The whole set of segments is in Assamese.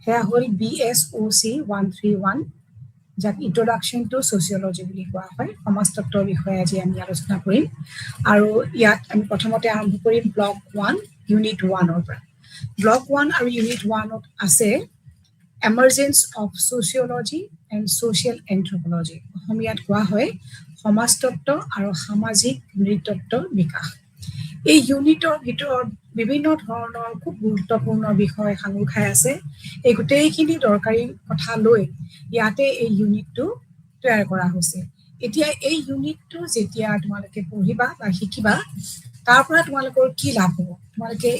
সেয়া হ'ল BSOC 131, যাক ইন্ট্ৰডাকশ্যন টু ছচিয়লজি বুলি কোৱা হয়। সমাজতত্বৰ বিষয়ে আজি আমি আলোচনা কৰিম। আৰু ইয়াত আমি প্ৰথমতে আৰম্ভ কৰিম ব্লক 1 ইউনিট 1ৰ পৰা। ব্লক 1 আৰু ইউনিট 1ত আছে emergence of sociology and social anthropology. অসমীয়াত কোৱা হয় সমাজতত্ব আৰু সামাজিক নৃতত্বৰ বিকাশ। এই ইউনিটৰ ভিতৰত বিভিন্ন ধৰণৰ খুব গুৰুত্বপূৰ্ণ বিষয় সাঙুৰ খাই আছে। এই গোটেইখিনি দৰকাৰী কথা লৈ ইয়াতে এই ইউনিটটো তৈয়াৰ কৰা হৈছে। এতিয়া এই ইউনিটটো যেতিয়া তোমালোকে পঢ়িবা বা শিকিবা, তাৰ পৰা তোমালোকৰ কি লাভ হ'ব, তোমালোকে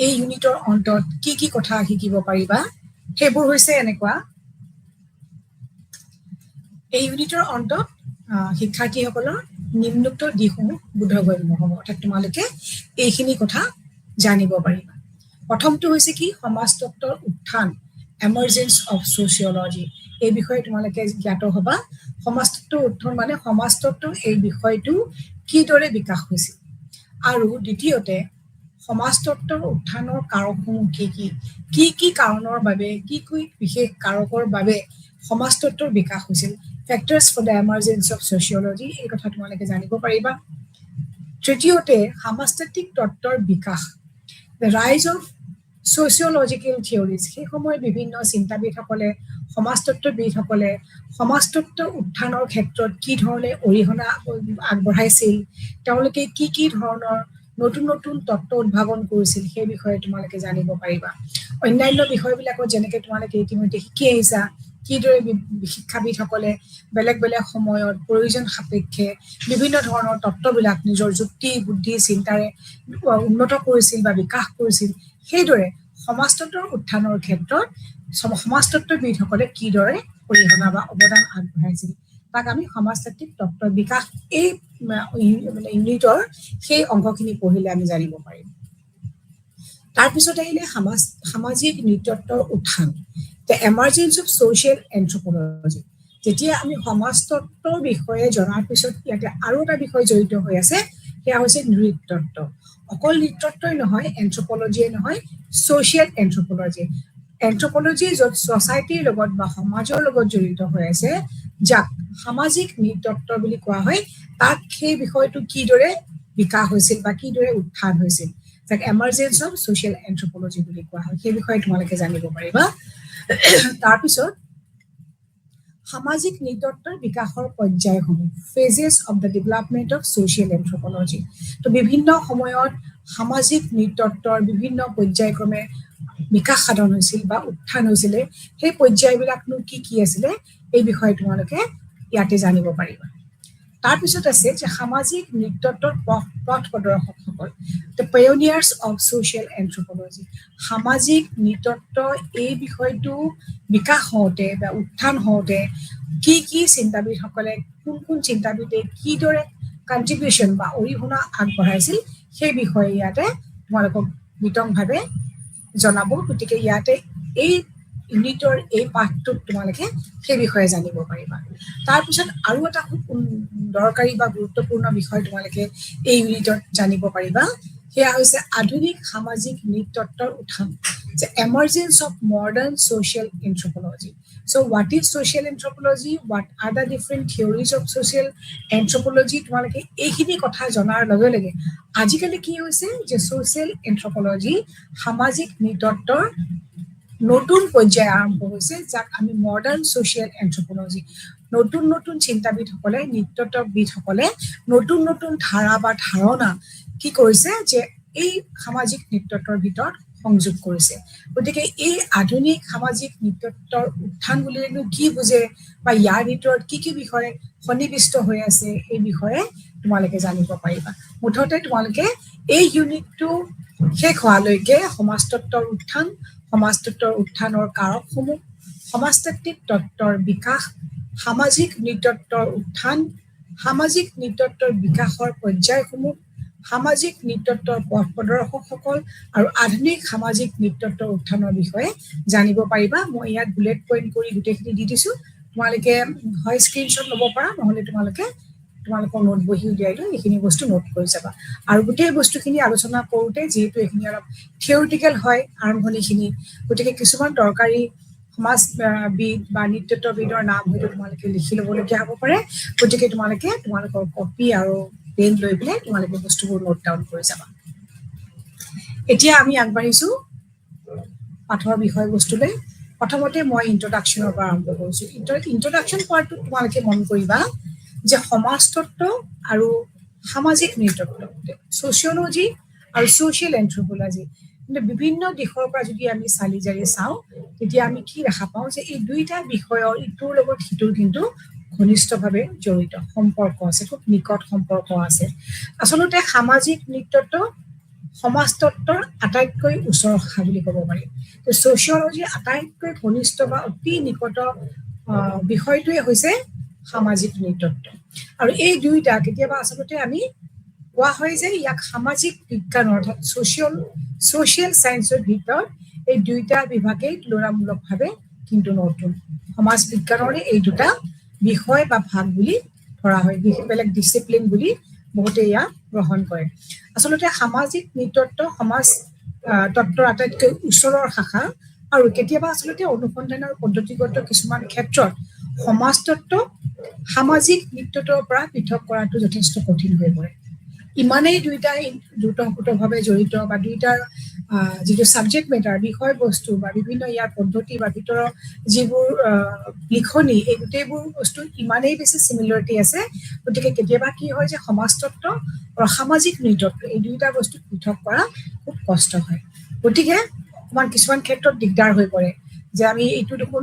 এই ইউনিটৰ অন্তত কি কি কথা শিকিব পাৰিবা, সেইবোৰ হৈছে এনেকুৱা। এই ইউনিটৰ অন্তত শিক্ষাৰ্থীসকলৰ নিম্নোক্ত দিশসমূহ বোধগম্য হ'ব, অৰ্থাৎ তোমালোকে এইখিনি কথা জানিব পাৰিবা। প্ৰথমটো হৈছে কি, সমাজতত্বৰ উত্থান, এমাৰ্জেন্স অফ ছচিয়লজি। এই বিষয়ে তোমালোকে জ্ঞাত হ'বা। সমাজতত্বৰ উত্থান মানে সমাজতত্বৰ এই বিষয়টো কিদৰে বিকাশ হৈছিল। আৰু দ্বিতীয়তে সমাজতত্বৰ উত্থানৰ কাৰকসমূহ কি কি কাৰণৰ বাবে, কি বিশেষ কাৰকৰ বাবে সমাজতত্বৰ বিকাশ হৈছিল, factors for the emergence of sociology, এই কথা তোমালোকে জানিব পাৰিবা। তৃতীয়তে সমাজতাত্ত্বিক তত্ত্বৰ বিকাশ, the rise of sociological theories. সেই সময়ত বিভিন্ন চিন্তাবিদসকলে, সমাজতত্ত্ববিদসকলে সমাজতত্ত্ব উত্থানৰ ক্ষেত্ৰত কি ধৰণে অৰিহণা আগবঢ়াইছিল, তেওঁলোকে কি কি ধৰণৰ নতুন নতুন তত্ত্ব উদ্ভাৱন কৰিছিল, সেই বিষয়ে তোমালোকে জানিব পাৰিবা। অন্যান্য বিষয়বিলাকত যেনেকে তোমালোকে ইতিমধ্যে শিকি আহিছা, কিদৰে শিক্ষাবিদসকলে বেলেগ বেলেগ সময়ত প্ৰয়োজন সাপেক্ষে বিভিন্ন ধৰণৰ তত্ত্ববিলাক নিজৰ যুক্তি বুদ্ধি চিন্তাৰে উন্নত কৰিছিল বা বিকাশ কৰিছিল, সেইদৰে সমাজতত্ত্বৰ উত্থানৰ ক্ষেত্ৰত সমাজতত্ত্ববিদসকলে কিদৰে অৰিহণা বা অৱদান আগবঢ়াইছিল, তাক আমি সমাজতাত্ত্বিক তত্ত্বৰ বিকাশ এই ইউনিটৰ সেই অংশখিনি পঢ়িলে আমি জানিব পাৰিম। তাৰপিছত আহিলে সামাজিক নৃতত্বৰ উত্থান, the emergence of social anthropology. যেতিয়া আমি সমাজতত্বৰ বিষয়ে জনাৰ পিছত ইয়াতে আৰু এটা বিষয় জড়িত হৈ আছে, সেয়া হৈছে নৃতত্ব। অকল নৃতত্বই নহয়, এন্থ্ৰপলজিয়ে নহয়, ছচিয়েল এন্থ্ৰপলজি। এন্থ্ৰপলজি য'ত ছচাইটিৰ লগত বা সমাজৰ লগত জড়িত হৈ আছে, যাক সামাজিক নৃতত্ব বুলি কোৱা হয়, তাত সেই বিষয়টো কিদৰে বিকাশ হৈছিল বা কিদৰে উত্থান হৈছিল, যাক এমাৰ্জেন্স অফ ছচিয়েল এন্থ্ৰপলজি বুলি কোৱা হয়, সেই বিষয়ে তোমালোকে জানিব পাৰিবা। তাৰপিছত সামাজিক নৃতত্বৰ বিকাশৰ পৰ্যায়সমূহ, phases of the development of social anthropology. তো বিভিন্ন সময়ত সামাজিক নৃতত্বৰ বিভিন্ন পৰ্যায়ক্ৰমে বিকাশ সাধন হৈছিল বা উত্থান হৈছিলে, সেই পৰ্যায়বিলাকনো কি কি আছিলে, এই বিষয়ে তোমালোকে ইয়াতে জানিব পাৰিবা। তাৰপিছত আছে যে সামাজিক নৃতত্বৰ পথ প্ৰদৰ্শকসকল, দ্য পায়োনিয়াৰ্ছ অফ ছচিয়েল এন্থ্ৰপলজি। সামাজিক নৃতত্ব এই বিষয়টো বিকাশ হওঁতে বা উত্থান হওঁতে কি কি চিন্তাবিদসকলে, কোন চিন্তাবিদে কিদৰে কণ্ট্ৰিবিউশ্যন বা অৰিহণা আগবঢ়াইছিল, সেই বিষয়ে ইয়াতে তোমালোকক বিতংভাৱে জনাব। গতিকে ইয়াতে এই ইউনিটৰ এই পাঠটোত তোমালোকে সেই বিষয়ে জানিব পাৰিবা। তাৰপিছত আৰু এটা খুব দৰকাৰী বা গুৰুত্বপূৰ্ণ বিষয় তোমালোকে এই ইউনিটত জানিব পাৰিবা, সেয়া হৈছে আধুনিক সামাজিক নৃতত্বৰ উত্থান, যে emergence of modern social anthropology. So what is social anthropology? What are the different theories of social anthropology? তোমালোকে এইখিনি কথা জনাৰ লগে লগে আজিকালি কি হৈছে যে ছচিয়েল এন্থ্ৰপলজি, সামাজিক নৃতত্বৰ নতুন পৰ্যায় আৰম্ভ হৈছে, যাক আমি মডাৰ্ণ ছচিয়েল এন্থ্ৰপলজি। নতুন নতুন চিন্তাবিদসকলে, নৃতত্ববিদসকলে নতুন নতুন ধাৰা বা ধাৰণা কি কৰিছে যে এই সামাজিক নৃতত্বৰ ভিতৰত সংযোগ কৰিছে। গতিকে এই আধুনিক সামাজিক নৃতত্বৰ উত্থান বুলিলেনো কি বুজে বা ইয়াৰ ভিতৰত কি কি বিষয় সন্নিৱিষ্ট হৈ আছে, এই বিষয়ে তোমালোকে জানিব পাৰিবা। মুঠতে তোমালোকে এই ইউনিটটো শেষ হোৱালৈকে সমাজতত্বৰ উত্থান, সমাজতত্বৰ উত্থানৰ কাৰকসমূহ, সমাজতাত্ত্বিক তত্ত্বৰ বিকাশ, সামাজিক নৃতত্বৰ উত্থান, সামাজিক নৃতত্বৰ বিকাশৰ পৰ্যায়সমূহ, সামাজিক নৃতত্বৰ পথ প্ৰদৰ্শকসকল আৰু আধুনিক সামাজিক নৃতত্বৰ উত্থানৰ বিষয়ে জানিব পাৰিবা। মই ইয়াত বুলেট পইণ্ট কৰি গোটেইখিনি দি দিছো, তোমালোকে হয় স্ক্ৰীনশ্বট ল'ব পাৰা, নহ'লে তোমালোকৰ নোট বহি উলিয়াই লৈ এইখিনি বস্তু নোট কৰি যাবা। আৰু গোটেই বস্তুখিনি আলোচনা কৰোঁতে যিহেতু এইখিনি অলপ থিয়ৰিটিকেল হয় আৰম্ভণিখিনি, গতিকে কিছুমান দৰকাৰী সমাজবিদ বা নৃতত্ববিদৰ নাম হয়তো তোমালোকে লিখি ল'বলগীয়া হ'ব পাৰে গতিকে তোমালোকৰ কপি আৰু পেন লৈ পেলাই তোমালোকে বস্তুবোৰ নোট ডাউন কৰি যাবা এতিয়া আমি আগবাঢ়িছো পাঠৰ বিষয়বস্তুলৈ প্ৰথমতে মই ইন্ট্ৰডাকশ্যনৰ পৰা আৰম্ভ কৰিছো ইন্ট্ৰডাকশ্যন পাৰ্টটো তোমালোকে মন কৰিবা যে সমাজতত্ত্ব আৰু সামাজিক নৃতত্ব ছচিয়লজি আৰু ছচিয়েল এন্থ্ৰপলজি কিন্তু বিভিন্ন দিশৰ পৰা যদি আমি চালি জাৰি চাওঁ তেতিয়া আমি কি দেখা পাওঁ যে এই দুইটা বিষয়ৰ ইটোৰ লগত সিটোৰ কিন্তু ঘনিষ্ঠভাৱে জড়িত সম্পৰ্ক আছে খুব নিকট সম্পৰ্ক আছে আচলতে সামাজিক নৃতত্ব সমাজতত্ত্বৰ আটাইতকৈ ওচৰ শাখা বুলি ক'ব পাৰি ছচিয়লজিৰ আটাইতকৈ ঘনিষ্ঠ বা অতি নিকট বিষয়টোৱে হৈছে সামাজিক নৃতত্ব আৰু এই দুইটা কেতিয়াবা আচলতে আমি কোৱা হয় যে ইয়াক সামাজিক বিজ্ঞান অৰ্থাৎ ছচিয়েল চায়েন্সৰ ভিতৰত এই দুইটা বিভাগেই তুলনামূলকভাৱে কিন্তু নতুন সমাজ বিজ্ঞানৰে এই দুটা বিষয় বা ভাগ বুলি ধৰা হয় বেলেগ ডিচিপ্লিন বুলি বহুতে ইয়াক গ্ৰহণ কৰে আচলতে সামাজিক নৃতত্ব সমাজ তত্ত্বৰ আটাইতকৈ ওচৰৰ শাখা আৰু কেতিয়াবা আচলতে অনুসন্ধানৰ পদ্ধতিগত কিছুমান ক্ষেত্ৰত সমাজতত্ত্ব সামাজিক নৃতত্বৰ পৰা পৃথক কৰাটো যথেষ্ট কঠিন হৈ পৰে ইমানেই দুইটাই দ্ৰুতভাৱে জড়িত বা দুইটাৰ যিটো ছাবজেক্ট মেটাৰ বিষয়বস্তু বা বিভিন্ন ইয়াৰ পদ্ধতি বা ভিতৰৰ যিবোৰ লিখনি এই গোটেইবোৰ বস্তু ইমানেই বেছি চিমিলাৰিটি আছে গতিকে কেতিয়াবা কি হয় যে সমাজতত্ত্ব আৰু সামাজিক নৃতত্ব এই দুইটা বস্তু পৃথক কৰা খুব কষ্ট হয় গতিকে অকণমান কিছুমান ক্ষেত্ৰত দিগদাৰ হৈ পৰে যে আমি এইটো দেখোন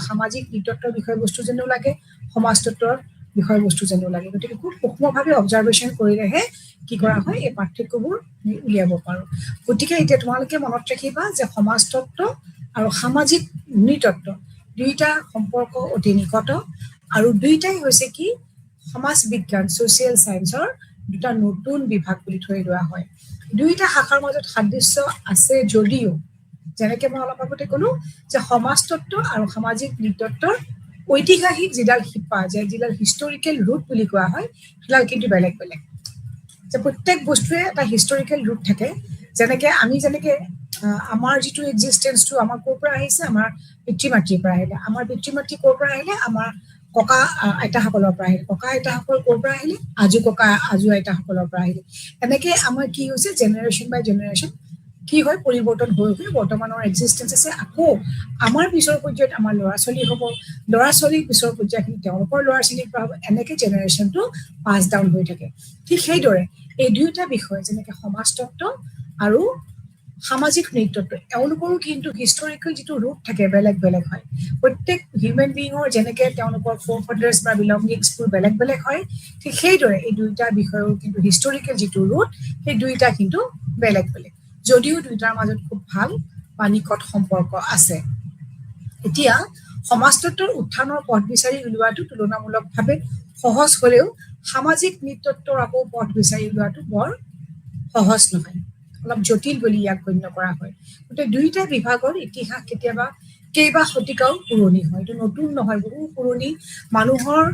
সামাজিক নৃতত্বৰ বিষয়বস্তু যেনো লাগে সমাজতত্বৰ বিষয়বস্তু যেনো লাগে গতিকে খুব সূক্ষ্মভাৱে অবজাৰভেশ্যন কৰিলেহে কি কৰা হয় এই পাৰ্থক্যবোৰ উলিয়াব পাৰোঁ গতিকে এতিয়া তোমালোকে মনত ৰাখিবা যে সমাজতত্ত্ব আৰু সামাজিক নৃতত্ব দুইটা সম্পৰ্ক অতি নিকট আৰু দুইটাই হৈছে কি সমাজ বিজ্ঞান ছচিয়েল চায়েন্সৰ দুটা নতুন বিভাগ বুলি ধৰি লোৱা হয় দুইটা শাখাৰ মাজত সাদৃশ্য আছে যদিও যেনেকে মই অলপ আগতে ক'লো যে সমাজতত্ত্ব আৰু সামাজিক নৃতত্বৰ ঐতিহাসিক যিডাল শিপা যিডাল হিষ্টৰিকেল ৰুট বুলি কোৱা হয় সেইডাল কিন্তু বেলেগ বেলেগ যে প্ৰত্যেক বস্তুৱে এটা হিষ্টৰিকেল ৰুট থাকে যেনেকে আমি আমাৰ যিটো এক্সিষ্টেঞ্চটো আমাৰ ক'ৰ পৰা আহিছে আমাৰ পিতৃ মাতৃৰ পৰা আহিলে আমাৰ পিতৃ মাতৃ ক'ৰ পৰা আহিলে আমাৰ ককা আইতাসকলৰ পৰা আহিলে ককা আইতাসকল ক'ৰ পৰা আহিলে আজু আইতাসকলৰ পৰা আহিলে এনেকে আমাৰ কি হৈছে জেনেৰেশ্যন বাই জেনেৰেশ্যন কি হয় পৰিৱৰ্তন হৈ বৰ্তমানৰ এক্সিষ্টেঞ্চ আছে আকৌ আমাৰ পিছৰ পৰ্যায়ত আমাৰ ল'ৰা ছোৱালী হ'ব ল'ৰা ছোৱালীৰ পিছৰ পৰ্যায়খিনি তেওঁলোকৰ ল'ৰা ছোৱালীৰ পৰা হ'ব এনেকে জেনেৰেশ্যনটো পাছ ডাউন হৈ থাকে ঠিক সেইদৰে এই দুয়োটা বিষয় যেনেকে সমাজতত্ত্ব আৰু সামাজিক নৃতত্ব এওঁলোকৰো কিন্তু হিষ্টৰিকেল যিটো ৰুট থাকে বেলেগ বেলেগ হয় প্ৰত্যেক হিউমেন বিঙৰ যেনেকে তেওঁলোকৰ ফ'ৰ ফাদাৰ্ছ বা বিলংগিংছবোৰ বেলেগ বেলেগ হয় ঠিক সেইদৰে এই দুয়োটা বিষয়ৰ কিন্তু হিষ্টৰিকেল যিটো ৰুট সেই দুয়োটা কিন্তু বেলেগ বেলেগ যদিও দুয়োটাৰ মাজত খুব ভাল বা নিকট সম্পৰ্ক আছে এতিয়া সমাজতত্ত্বৰ উত্থানৰ পথ বিচাৰি উলিওৱাটো তুলনামূলকভাৱে সহজ হ'লেও সামাজিক নৃতত্বৰ আকৌ পথ বিচাৰি উলিওৱাটো বৰ সহজ নহয় অলপ জটিল বুলি ইয়াক গণ্য কৰা হয় গতিকে দুইটা বিভাগৰ ইতিহাস কেতিয়াবা কেইবা শতিকাও পুৰণি হয় এইটো নতুন নহয় বহু পুৰণি মানুহৰ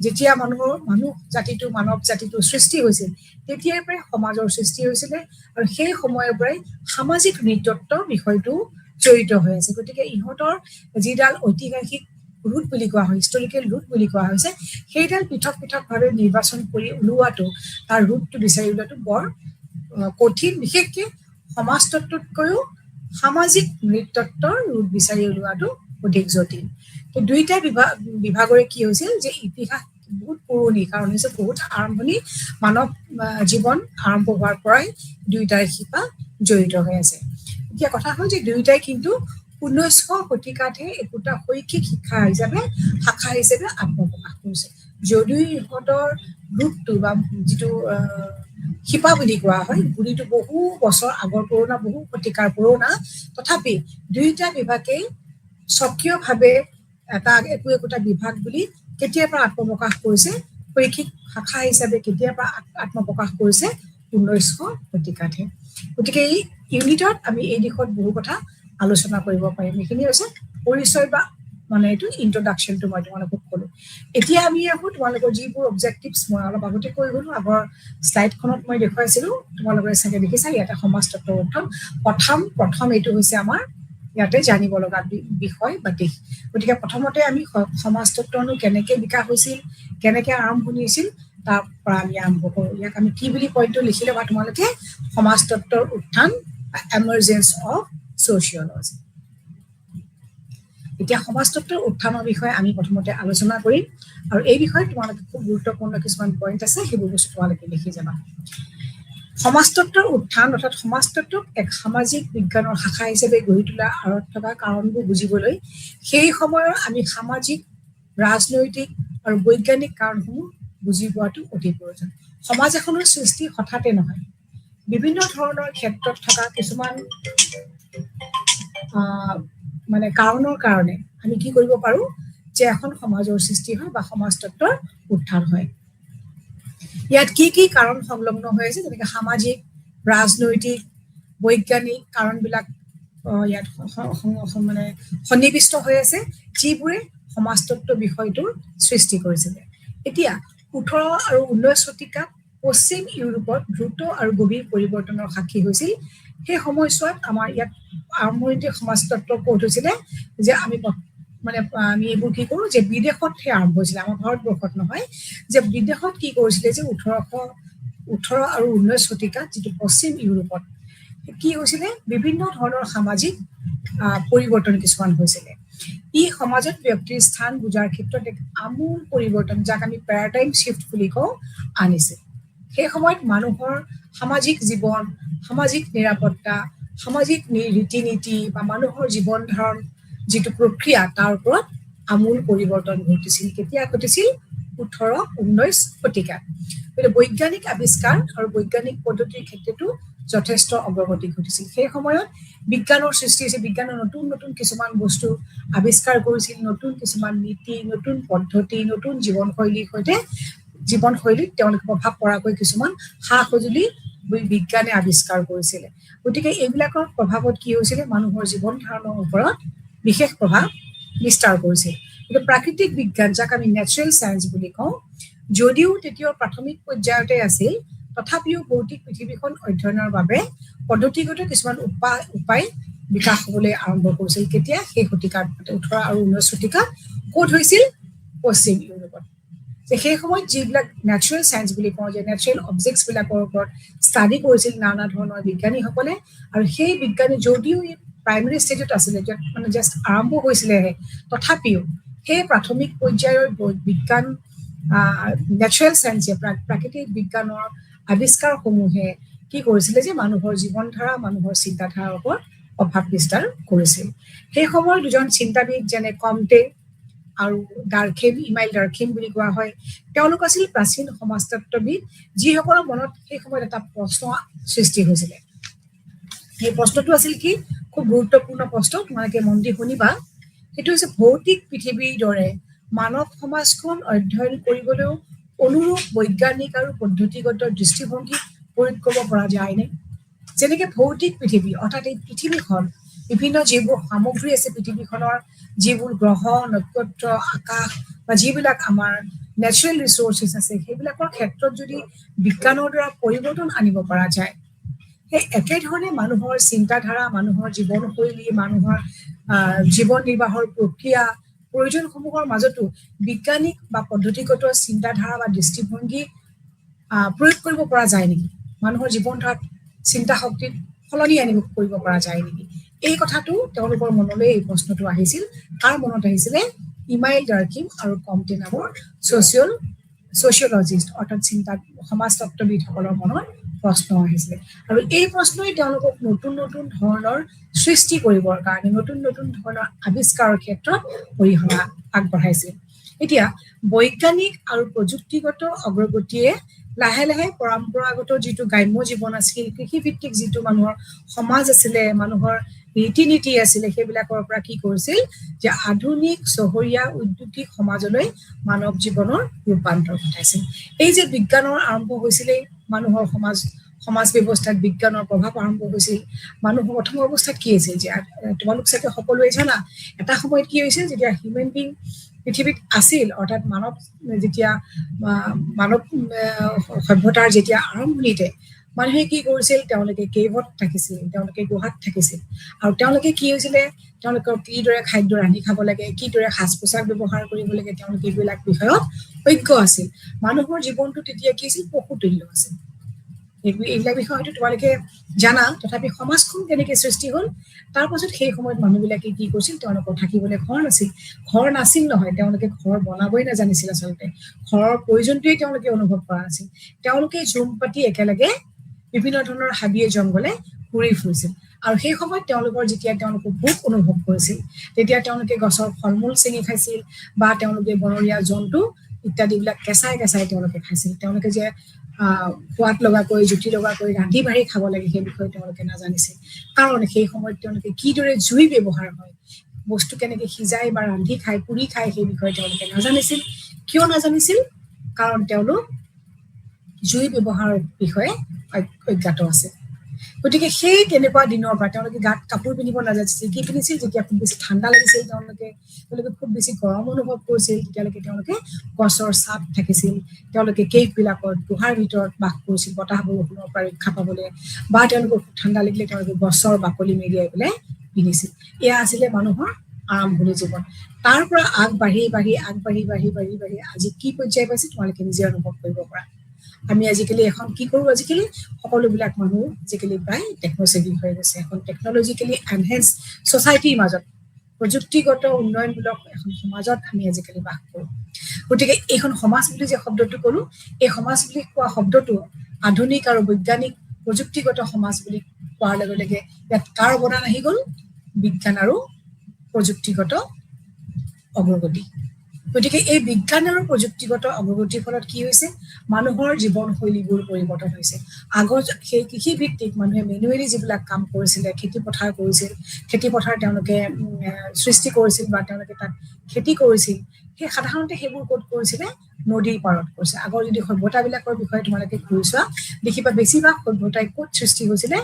যেতিয়া মানুহ জাতিটো মানৱ জাতিটো সৃষ্টি হৈছিল তেতিয়াৰ পৰাই সমাজৰ সৃষ্টি হৈছিলে আৰু সেই সময়ৰ পৰাই সামাজিক নৃতত্ব বিষয়টো জড়িত হৈ আছে গতিকে ইহঁতৰ যিডাল ঐতিহাসিক ৰুট বুলি কোৱা হয় হিষ্টৰিকেল ৰুট বুলি কোৱা হৈছে সেইডাল পৃথক পৃথকভাৱে নিৰ্বাচন কৰি ওলোৱাটো তাৰ ৰুটটো বিচাৰি ওলোৱাটো বৰ কঠিন বিশেষকে সমাজতত্ত্বতকৈও সামাজিক নৃতত্বৰ ৰুট বিচাৰি ওলোৱাটো অধিক জটিল দুইটা বিভাগৰে কি হৈছিল যে ইতিহাস বহুত পুৰণি কাৰণ হৈছে বহুত আৰম্ভণি মানৱ জীৱন আৰম্ভ হোৱাৰ পৰাই দুইটাৰ শিপা জড়িত হৈ আছে এতিয়া কথা হ'ল যে দুইটাই কিন্তু 1900 শতিকাতহে একোটা শৈক্ষিক শাখা হিচাপে আত্মপ্ৰকাশ কৰিছে যদিও ইহঁতৰ ৰুটটো বা যিটো শিপা বুলি কোৱা হয় গুৰিটো বহু বছৰ আগৰ পুৰণা বহু শতিকাৰ পুৰণা তথাপি দুইটা বিভাগেই স্বকীয়ভাৱে একোটা বিভাগ বুলি কেতিয়াৰ পৰা আত্মপ্ৰকাশ কৰিছে শৈক্ষিক শাখা হিচাপে কেতিয়াৰ পৰা আত্মপ্ৰকাশ কৰিছে 1900 শতিকাতহে গতিকে এই ইউনিটত আমি এই দিশত বহু কথা আলোচনা কৰিব পাৰিম এইখিনি হৈছে পৰিচয় বা মানে এইটো ইন্ট্ৰডাকশ্যনটো মই তোমালোকক ক'লো এতিয়া আমি আকৌ তোমালোকৰ যিবোৰ অবজেক্টিভছ মই অলপ আগতে কৈ গ'লো আগৰ শ্লাইডখনত মই দেখুৱাইছিলো তোমালোকে চাগে দেখিছা ইয়াতে সমাজতত্বৰ প্ৰথম এইটো হৈছে আমাৰ ইয়াতে জানিব লগা বিষয় বা দিশ। গতিকে প্ৰথমতে আমি সমাজতত্বনো কেনেকে বিকাশ হৈছিল, কেনেকে আৰম্ভণি হৈছিল, তাৰ পৰা আমি আৰম্ভ কৰোঁ। ইয়াক আমি কি বুলি পইণ্টটো লিখিলে বা তোমালোকে সমাজতত্বৰ উত্থান, এমাৰ্জেঞ্চ অফ ছচিয়লজি। এতিয়া সমাজতত্বৰ উত্থানৰ বিষয়ে আমি প্ৰথমতে আলোচনা কৰিম, আৰু এই বিষয়ে তোমালোকে খুব গুৰুত্বপূৰ্ণ কিছুমান পইণ্ট আছে, সেইবোৰ বস্তু তোমালোকে লিখি যাবা। সমাজতত্বৰ উত্থান অৰ্থাৎ সমাজতত্বক এক সামাজিক বিজ্ঞানৰ শাখা হিচাপে গঢ়ি তোলা আঁৰত থকা কাৰণবোৰ বুজিবলৈ সেই সময়ৰ আমি সামাজিক, ৰাজনৈতিক আৰু বৈজ্ঞানিক কাৰণসমূহ বুজি পোৱাটো অতি প্ৰয়োজন। সমাজ এখনৰ সৃষ্টি হঠাতে নহয়, বিভিন্ন ধৰণৰ ক্ষেত্ৰত থকা কিছুমান মানে কাৰণৰ কাৰণে আমি কি কৰিব পাৰো, যে এখন সমাজৰ সৃষ্টি হয় বা সমাজতত্বৰ উত্থান হয়। ইয়াত কি কি কাৰণ সংলগ্ন হৈ আছে, যেনেকে সামাজিক, ৰাজনৈতিক, বৈজ্ঞানিক কাৰণবিলাক ইয়াত মানে সন্নিৱিষ্ট হৈ আছে, যিবোৰে সমাজতত্ব বিষয়টোৰ সৃষ্টি কৰিছিলে। এতিয়া 18 আৰু 19 শতিকাত পশ্চিম ইউৰোপত দ্ৰুত আৰু গভীৰ পৰিৱৰ্তনৰ সাক্ষী হৈছিল। সেই সময়ছোৱাত আমাৰ ইয়াত আৰম্ভণিতে সমাজতত্ব ক'ত হৈছিলে, যে আমি এইবোৰ কি কৰো, যে বিদেশতহে আৰম্ভ হৈছিলে, আমাৰ ভাৰতবৰ্ষত নহয়। যে বিদেশত কি কৰিছিলে, যে 18 আৰু 19 শতিকাত যিটো পশ্চিম ইউৰোপত কি হৈছিলে, বিভিন্ন ধৰণৰ সামাজিক পৰিৱৰ্তন কিছুমান হৈছিলে। ই সমাজত ব্যক্তিৰ স্থান বুজাৰ ক্ষেত্ৰত এক আমূল পৰিৱৰ্তন, যাক আমি পেৰাডাইম শিফ্ট বুলি কওঁ, আনিছে। সেই সময়ত মানুহৰ সামাজিক জীৱন, সামাজিক নিৰাপত্তা, সামাজিক ৰীতি নীতি বা মানুহৰ জীৱন ধাৰণ যিটো প্ৰক্ৰিয়া, তাৰ ওপৰত আমূল পৰিৱৰ্তন ঘটিছিল। কেতিয়া ঘটিছিল? 18-19 শতিকাত। গতিকে বৈজ্ঞানিক আৱিষ্কাৰ আৰু বৈজ্ঞানিক পদ্ধতিৰ ক্ষেত্ৰতো যথেষ্ট অগ্ৰগতি ঘটিছিল। সেই সময়ত বিজ্ঞানৰ সৃষ্টি হৈছে, বিজ্ঞানৰ নতুন নতুন কিছুমান বস্তু আৱিষ্কাৰ কৰিছিল, নতুন কিছুমান নীতি, নতুন পদ্ধতি, নতুন জীৱনশৈলীত তেওঁলোকে প্ৰভাৱ পৰাকৈ কিছুমান সা সঁজুলি বিজ্ঞানে আৱিষ্কাৰ কৰিছিলে। গতিকে এইবিলাকৰ প্ৰভাৱত কি হৈছিলে, মানুহৰ জীৱন ধাৰণৰ ওপৰত বিশেষ প্ৰভাৱ বিস্তাৰ কৰিছিল। কিন্তু প্ৰাকৃতিক বিজ্ঞান, যাক আমি নেচাৰেল চায়েন্স বুলি কওঁ, যদিও তেতিয়াও প্ৰাথমিক পৰ্যায়তে আছিল, তথাপিও ভৌতিক পৃথিৱীখন অধ্যয়নৰ বাবে পদ্ধতিগত কিছুমান উপায় বিকাশ হবলৈ আৰম্ভ কৰিছিল। কেতিয়া? সেই শতিকাত, 18 আৰু 19 শতিকাত। ক'ত হৈছিল? পশ্চিম ইউৰোপত। যে সেই সময়ত যিবিলাক নেচাৰেল চায়েন্স বুলি কওঁ, যে নেচাৰেল অবজেক্টছ বিলাকৰ ওপৰত ষ্টাডি কৰিছিল নানা ধৰণৰ বিজ্ঞানীসকলে, আৰু সেই বিজ্ঞানী যদিও প্ৰাইমেৰী ষ্টেজত আছিলে, মানে জাষ্ট আৰম্ভ হৈছিলেহে, তথাপিও সেই প্ৰাথমিক পৰ্যায়ৰ বিজ্ঞান, নেচাৰেল চায়েন্সে, প্ৰাকৃতিক বিজ্ঞানৰ আৱিষ্কাৰসমূহে কি কৰিছিলে, যে মানুহৰ জীৱন ধাৰা, মানুহৰ চিন্তাধাৰাৰ ওপৰত প্ৰভাৱ বিস্তাৰ কৰিছিল। সেই সময়ৰ দুজন চিন্তাবিদ, যেনে কমটে আৰু ডাৰ্খেম, ইমাইল ডাৰ্খেম বুলি কোৱা হয়, তেওঁলোক আছিল প্ৰাচীন সমাজতত্ত্ববিদ, যিসকলৰ মনত সেই সময়ত এটা প্ৰশ্ন সৃষ্টি হৈছিলে। সেই প্ৰশ্নটো আছিল কি? খুব গুৰুত্বপূৰ্ণ প্ৰশ্ন, তোমালোকে মন দি শুনিবা। সেইটো হৈছে, ভৌতিক পৃথিৱীৰ দৰে মানৱ সমাজখন অধ্যয়ন কৰিবলৈও অনুৰূপ বৈজ্ঞানিক আৰু পদ্ধতিগত দৃষ্টিভংগী প্ৰয়োগ কৰিব পৰা যায়নে? যেনেকে ভৌতিক পৃথিৱী, অৰ্থাৎ এই পৃথিৱীখন, বিভিন্ন যিবোৰ সামগ্ৰী আছে পৃথিৱীখনৰ, যিবোৰ গ্ৰহ, নক্ষত্ৰ, আকাশ বা যিবিলাক আমাৰ নেচাৰেল ৰিচোৰ্চেছ আছে, সেইবিলাকৰ ক্ষেত্ৰত যদি বিজ্ঞানৰ দ্বাৰা পৰিৱৰ্তন আনিব পৰা যায়, সেই একেধৰণে মানুহৰ চিন্তাধাৰা, মানুহৰ জীৱনশৈলী, মানুহৰ জীৱন নিৰ্বাহৰ প্ৰক্ৰিয়া, প্ৰয়োজনসমূহৰ মাজতো বিজ্ঞানিক বা পদ্ধতিগত চিন্তাধাৰা বা দৃষ্টিভংগী প্ৰয়োগ কৰিব পৰা যায় নেকি? মানুহৰ জীৱন ধাৰাত চিন্তা শক্তিত সলনি কৰিব পৰা যায় নেকি? এই কথাটো তেওঁলোকৰ মনলৈ এই প্ৰশ্নটো আহিছিল। কাৰ মনত আহিছিলে? ইমাইল ডাৰ্কিম আৰু কমটে নামৰ ছচিয়লজিষ্ট, অৰ্থাৎ সমাজতত্ত্ববিদসকলৰ মনত প্ৰশ্ন আহিছিলে। আৰু এই প্ৰশ্নই তেওঁলোকক নতুন নতুন ধৰণৰ সৃষ্টি কৰিবৰ কাৰণে, নতুন নতুন ধৰণৰ আৱিষ্কাৰৰ ক্ষেত্ৰত অৰিহণা আগবঢ়াইছিল। এতিয়া বৈজ্ঞানিক আৰু প্ৰযুক্তিগত অগ্ৰগতিয়ে লাহে লাহে পৰম্পৰাগত যিটো গ্ৰাম্য জীৱন আছিল, কৃষিভিত্তিক যিটো মানুহৰ সমাজ আছিলে, মানুহৰ ৰীতি নীতি আছিলে, সেইবিলাকৰ পৰা কি কৰিছিল, যে আধুনিক চহৰীয়া উদ্যোগিক সমাজলৈ মানৱ জীৱনৰ ৰূপান্তৰ ঘটাইছিল। এই যে বিজ্ঞানৰ আৰম্ভ হৈছিলে, মানুহৰ সমাজ ব্যৱস্থাত বিজ্ঞানৰ প্ৰভাৱ আৰম্ভ হৈছিল। মানুহৰ প্ৰথম অৱস্থাত কি আছিল, যে তোমালোক চাগে সকলোৱে জানা, এটা সময়ত কি হৈছিল, যেতিয়া হিউমেন বিং পৃথিৱীত আছিল, অৰ্থাৎ মানৱ সভ্যতাৰ যেতিয়া আৰম্ভণিতে মানুহে কি কৰিছিল, তেওঁলোকে কেভত থাকিছিল, তেওঁলোকে গুহাত থাকিছিল, আৰু তেওঁলোকে কি হৈছিলে, তেওঁলোকৰ কিদৰে খাদ্য ৰান্ধি খাব লাগে, কিদৰে সাজ পোছাক ব্যৱহাৰ কৰিব লাগে, তেওঁলোকে এইবিলাক বিষয়ত অজ্ঞ আছিল। মানুহৰ জীৱনটো তেতিয়া কি আছিল, পশুতুল্য আছিল। এইবিলাক বিষয় হয়তো তোমালোকে জানা, তথাপি সমাজখন কেনেকে সৃষ্টি হ'ল, তাৰ পাছত সেই সময়ত মানুহবিলাকে কি কৰিছিল, তেওঁলোকৰ থাকিবলৈ ঘৰ নাছিল নহয়, তেওঁলোকে ঘৰ বনাবই নাজানিছিল। আচলতে ঘৰৰ প্ৰয়োজনটোৱেই তেওঁলোকে অনুভৱ কৰা নাছিল। তেওঁলোকে জুম পাতি একেলগে বিভিন্ন ধৰণৰ হাবিয়ে জংঘলে ঘূৰি ফুৰিছিল, আৰু সেই সময়ত তেওঁলোকৰ যেতিয়া তেওঁলোকে ভোক অনুভৱ কৰিছিল, তেতিয়া তেওঁলোকে গছৰ ফল মূল ছিঙি খাইছিল, বা তেওঁলোকে বনৰীয়া জন্তু ইত্যাদিবিলাক কেঁচাই কেঁচাই তেওঁলোকে খাইছিল। তেওঁলোকে যে সোৱাদ লগাকৈ, জুতি লগাকৈ ৰান্ধি বাঢ়ি খাব লাগে, সেই বিষয়ে তেওঁলোকে নাজানিছিল। কাৰণ সেই সময়ত তেওঁলোকে কিদৰে জুই ব্যৱহাৰ হয়, বস্তু কেনেকে সিজাই বা ৰান্ধি খায়, পুৰি খায়, সেই বিষয়ে তেওঁলোকে নাজানিছিল। কিয় নাজানিছিল? কাৰণ তেওঁলোক জুই ব্যৱহাৰৰ বিষয়ে অজ্ঞাত আছে। গতিকে সেই তেনেকুৱা দিনৰ পৰা তেওঁলোকে গাত কাপোৰ পিন্ধিব নাজানিছিল। কি পিন্ধিছিল? যেতিয়া খুব বেছি ঠাণ্ডা লাগিছিল, তেওঁলোকে খুব বেছি গৰম অনুভৱ কৰিছিল, তেতিয়ালৈকে তেওঁলোকে গছৰ ছাঁত থাকিছিল। তেওঁলোকে কেভবিলাকত, গুহাৰ ভিতৰত বাস কৰিছিল, বতাহ বৰষুণৰ পৰা ৰক্ষা পাবলৈ, বা তেওঁলোকৰ ঠাণ্ডা লাগিলে তেওঁলোকে গছৰ বাকলি মেৰিয়াই পেলাই পিন্ধিছিল। এয়া আছিলে মানুহৰ আৰম্ভণি জীৱন। তাৰ পৰা আগবাঢ়ি আজি কি পৰ্যায় পাইছে তোমালোকে নিজে অনুভৱ কৰিব পাৰা। আমি আজিকালি কি কৰো, আজিকালি সকলোবিলাক মানুহ আজিকালি প্ৰায় টেকন'চেভি হৈ গৈছে। এখন টেকন'লজিকেলি এনহেন্স ছ'চাইটিৰ মাজত, প্ৰযুক্তিগত উন্নয়নমূলক এখন সমাজত আমি আজিকালি বাস কৰো। গতিকে এইখন সমাজ বুলি যে শব্দটো কলো, এই সমাজ বুলি কোৱা শব্দটো আধুনিক আৰু বৈজ্ঞানিক প্ৰযুক্তিগত সমাজ বুলি কোৱাৰ লগে লগে ইয়াত কাৰ অৱদান আহি গ'ল? বিজ্ঞান আৰু প্ৰযুক্তিগত অগ্ৰগতি। গতিকে এই বিজ্ঞান আৰু প্ৰযুক্তিগত অগ্ৰগতিৰ ফলত কি হৈছে, মানুহৰ জীৱনশৈলীবোৰ পৰিৱৰ্তন হৈছে। আগৰ সেই কৃষিভিত্তিক মানুহে মেনুৱেলি যিবিলাক কাম কৰিছিলে, খেতি পথাৰ কৰিছিল, খেতি পথাৰ তেওঁলোকে সৃষ্টি কৰিছিল, বা তেওঁলোকে তাত খেতি কৰিছিল, সেই সাধাৰণতে সেইবোৰ ক'ত কৰিছিলে? নদীৰ পাৰত কৰিছে। আগৰ যদি সভ্যতাবিলাকৰ বিষয়ে তোমালোকে ঘূৰি চোৱা, দেখিবা বেছিভাগ সভ্যতাই ক'ত সৃষ্টি হৈছিলে?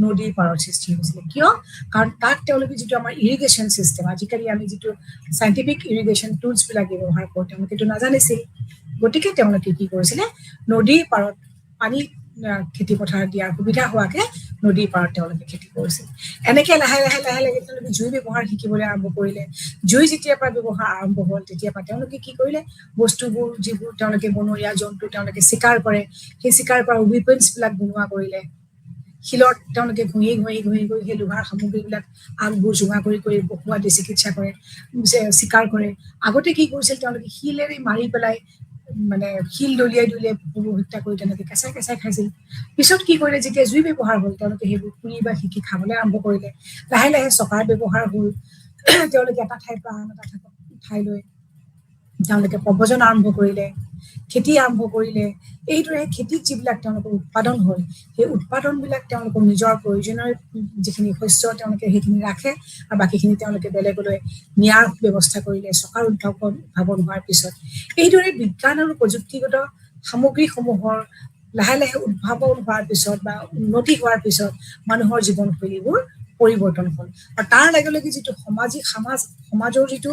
নদীৰ পাৰত সৃষ্টি হৈছিলে। কিয়? কাৰণ তাত তেওঁলোকে যিটো আমাৰ ইৰিগেশ্যন চিষ্টেম, আজিকালি আমি যিটো চাইণ্টিফিক ইৰিগেশ্যন টুলছ বিলাক ব্যৱহাৰ কৰোঁ, তেওঁলোকেতো নাজানিছিল। গতিকে তেওঁলোকে কি কৰিছিলে? নদীৰ পাৰত পানী খেতি পথাৰ দিয়াৰ সুবিধা হোৱাকে নদীৰ পাৰত তেওঁলোকে খেতি কৰিছিল। এনেকে লাহে লাহে তেওঁলোকে জুই ব্যৱহাৰ শিকিবলৈ আৰম্ভ কৰিলে। জুই যেতিয়াৰ পৰা ব্যৱহাৰ আৰম্ভ হ'ল, তেতিয়াৰ পৰা তেওঁলোকে কি কৰিলে? বস্তুবোৰ যিবোৰ তেওঁলোকে বনৰীয়া জন্তু তেওঁলোকে চিকাৰ কৰে, সেই চিকাৰ কৰা ৱেপনছ বিলাক বনোৱা কৰিলে। শিলত তেওঁলোকে ঘঁহি সেই লোহাৰ সামগ্ৰীবিলাক আগবোৰ জোঙা কৰি বহুৱা দি চিকিৎসা কৰে, চিকাৰ কৰে। আগতে কি কৰিছিল? তেওঁলোকে শিলেৰে মাৰি পেলাই, মানে শিল দলিয়াই পশু হত্যা কৰি তেনেকে কেঁচাই কেঁচাই খাইছিল। পিছত কি কৰিলে? যেতিয়া জুই ব্যৱহাৰ হ'ল, তেওঁলোকে সেইবোৰ পুৰি বা শিকি খাবলৈ আৰম্ভ কৰিলে। লাহে লাহে চকাৰ ব্যৱহাৰ হ'ল, তেওঁলোকে এটা ঠাইৰ পৰা আন এটা ঠাইলৈ তেওঁলোকে প্ৰব্ৰজন আৰম্ভ কৰিলে, খেতি আৰম্ভ কৰিলে। এইদৰে খেতিত যিবিলাক তেওঁলোকৰ উৎপাদন হ'ল, সেই উৎপাদনবিলাক তেওঁলোকৰ নিজৰ প্ৰয়োজনীয় যিখিনি শস্য তেওঁলোকে সেইখিনি ৰাখে, আৰু বাকীখিনি তেওঁলোকে বেলেগলৈ নিয়াৰ ব্যৱস্থা কৰিলে চকাৰ উদ্ভাৱন হোৱাৰ পিছত। এইদৰে বিজ্ঞান আৰু প্ৰযুক্তিগত সামগ্ৰীসমূহৰ লাহে লাহে উদ্ভাৱন হোৱাৰ পিছত বা উন্নতি হোৱাৰ পিছত মানুহৰ জীৱনশৈলীবোৰ পৰিৱৰ্তন হ'ল। আৰু তাৰ লগে লগে যিটো সমাজৰ যিটো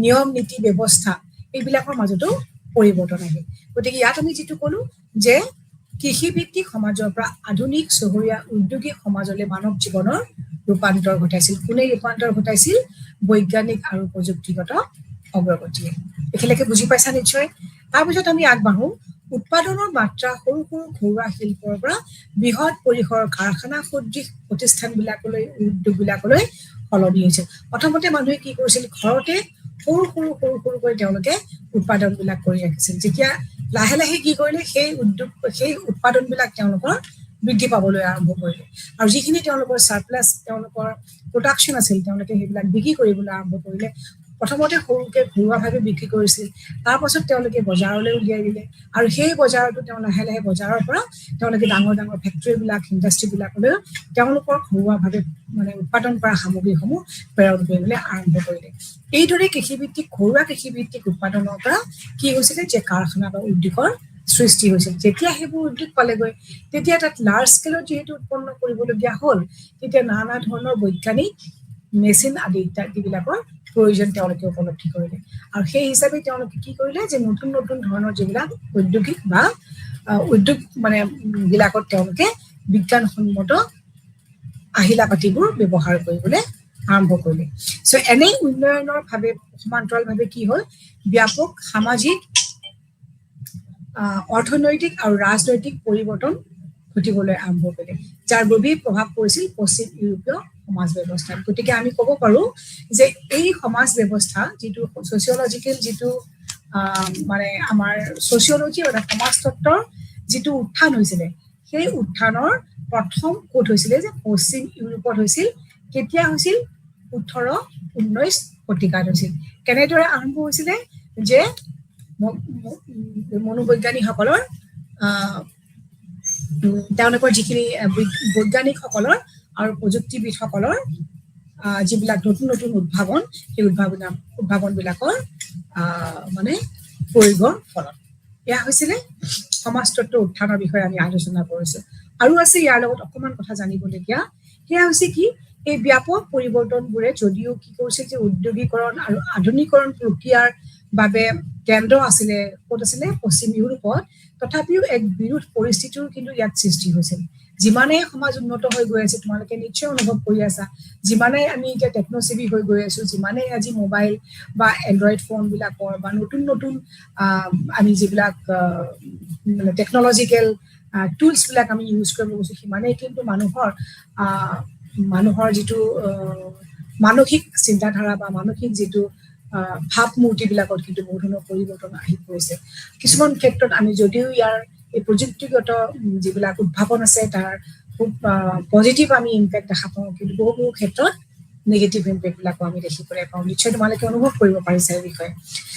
নিয়ম নীতি ব্যৱস্থা, এইবিলাকৰ মাজতো পৰিৱৰ্তন আহিল। গতিকে ইয়াত আমি যিটো কলো যে কৃষিভিত্তিক সমাজৰ পৰা আধুনিক চহৰীয়া উদ্যোগিক সমাজলৈ মানৱ জীৱনৰ ৰূপান্তৰ ঘটাইছিল। কোনে ৰূপান্তৰ ঘটাইছিল? বৈজ্ঞানিক আৰু প্ৰযুক্তিগত অগ্ৰগতিয়ে। এইখিনিলৈকে বুজি পাইছা নিশ্চয়। তাৰপিছত আমি আগবাঢ়ো। উৎপাদনৰ মাত্ৰা সৰু সৰু ঘৰুৱা শিল্পৰ পৰা বৃহৎ পৰিসৰৰ কাৰখানা সদৃশ প্ৰতিষ্ঠানবিলাকলৈ, উদ্যোগবিলাকলৈ সলনি হৈছে। প্ৰথমতে মানুহে কি কৰিছিল? ঘৰতে সৰুকৈ তেওঁলোকে উৎপাদনবিলাক কৰি ৰাখিছিল। যেতিয়া লাহে লাহে কি কৰিলে? সেই উৎপাদনবিলাক তেওঁলোকৰ বৃদ্ধি পাবলৈ আৰম্ভ কৰিলে, আৰু যিখিনি তেওঁলোকৰ চাৰপ্লাছ, তেওঁলোকৰ প্ৰডাকশ্যন আছিল, তেওঁলোকে সেইবিলাক বিক্ৰী কৰিবলৈ আৰম্ভ কৰিলে। প্ৰথমতে সৰুকে ঘৰুৱাভাৱে বিক্ৰী কৰিছিল, তাৰ পাছত তেওঁলোকে বজাৰলৈ উলিয়াই দিলে, আৰু সেই বজাৰতো লাহে লাহে বজাৰৰ পৰা তেওঁলোকে ডাঙৰ ডাঙৰ ফেক্টৰীবিলাক, ইণ্ডাষ্ট্ৰীবিলাকলৈ তেওঁলোকৰ ঘৰুৱাভাৱে মানে উৎপাদন কৰা সামগ্ৰীসমূহ প্ৰেৰণ কৰিবলৈ আৰম্ভ কৰিলে। এইদৰে ঘৰুৱা কৃষিভিত্তিক উৎপাদনৰ পৰা কি হৈছিলে? যে কাৰখানা বা উদ্যোগৰ সৃষ্টি হৈছিল। যেতিয়া সেইবোৰ উদ্যোগ পালেগৈ, তেতিয়া তাত লাৰ্জ স্কেলত যিহেতু উৎপন্ন কৰিবলগীয়া হ'ল, তেতিয়া নানা ধৰণৰ বৈজ্ঞানিক মেচিন আদি ইত্যাদিবিলাকৰ প্ৰয়োজন তেওঁলোকে উপলব্ধি কৰিলে। আৰু সেই হিচাপে তেওঁলোকে কি কৰিলে? যে নতুন ধৰণৰ যিবিলাক উদ্যোগিক বা উদ্যোগ মানে বিলাকত তেওঁলোকে বিজ্ঞানসন্মত আহিলা পাতিবোৰ ব্যৱহাৰ কৰিবলৈ আৰম্ভ কৰিলে সো এনে উন্নয়নৰ ভাৱে সমান্তৰালভাৱে কি হ'ল ব্যাপক সামাজিক অৰ্থনৈতিক আৰু ৰাজনৈতিক পৰিৱৰ্তন ঘটিবলৈ আৰম্ভ কৰিলে যাৰ গভীৰ প্ৰভাৱ পৰিছিল পশ্চিম ইউৰোপীয় সমাজ ব্যৱস্থাত গতিকে আমি ক'ব পাৰো যে এই সমাজ ব্যৱস্থা যিটো ছচিয়লজিকেল যিটো মানে আমাৰ ছচিয়লজি আৰু সমাজতত্ত্বৰ যিটো উত্থান হৈছিলে সেই উত্থানৰ প্ৰথম ক'ত হৈছিলে যে পশ্চিম ইউৰোপত হৈছিল কেতিয়া হৈছিল 18-19 শতিকাত হৈছিল কেনেদৰে আৰম্ভ হৈছিলে যে মনোবৈজ্ঞানিকসকলৰ তেওঁলোকৰ যিখিনি বৈজ্ঞানিকসকলৰ আৰু প্ৰযুক্তিবিদসকলৰ যিবিলাক নতুন নতুন উদ্ভাৱন সেই উদ্ভাৱনবিলাকৰ মানে প্ৰয়োগৰ ফলত এয়া হৈছিলে সমাজতত্ত্ব উত্থানৰ বিষয়ে আমি আলোচনা কৰিছো আৰু আছে ইয়াৰ লগত অকমান কথা জানিবলগীয়া সেয়া হৈছে কি এই ব্যাপক পৰিৱৰ্তনবোৰে যদিও কি কৰিছিল যে উদ্যোগীকৰণ আৰু আধুনিকৰণ প্ৰক্ৰিয়াৰ বাবে কেন্দ্ৰ আছিলে ক'ত আছিলে পশ্চিম ইউৰোপত তথাপিও এক বিৰোধ পৰিস্থিতিৰ কিন্তু ইয়াত সৃষ্টি হৈছিল যিমানে সমাজ উন্নত হৈ গৈ আছে তোমালোকে নিশ্চয় অনুভৱ কৰি আছা যিমানে আমি এতিয়া টেকন'চেভি হৈ গৈ আছো যিমানে আজি মোবাইল বা এণ্ড্ৰইড ফোন বিলাকৰ বা নতুন নতুন আমি যিবিলাক মানে টেকন'লজিকেল টুলছ বিলাক আমি ইউজ কৰিব গৈছো সিমানেই কিন্তু মানুহৰ যিটো মানসিক চিন্তাধাৰা বা মানসিক যিটো ভাৱমূৰ্তিবিলাকত কিন্তু বহু ধৰণৰ পৰিৱৰ্তন আহি পৰিছে কিছুমান ক্ষেত্ৰত আমি যদিও ইয়াৰ এই প্ৰযুক্তিগত যিবিলাক উদ্ভাৱন আছে তাৰ খুব পজিটিভ আমি ইম্পেক্ট দেখা পাওঁ কিন্তু বহু ক্ষেত্ৰত নেগেটিভ ইম্পেক্টবিলাকো আমি দেখিবলৈ পাওঁ নিশ্চয় তোমালোকে অনুভৱ কৰিব পাৰিছা এই বিষয়ে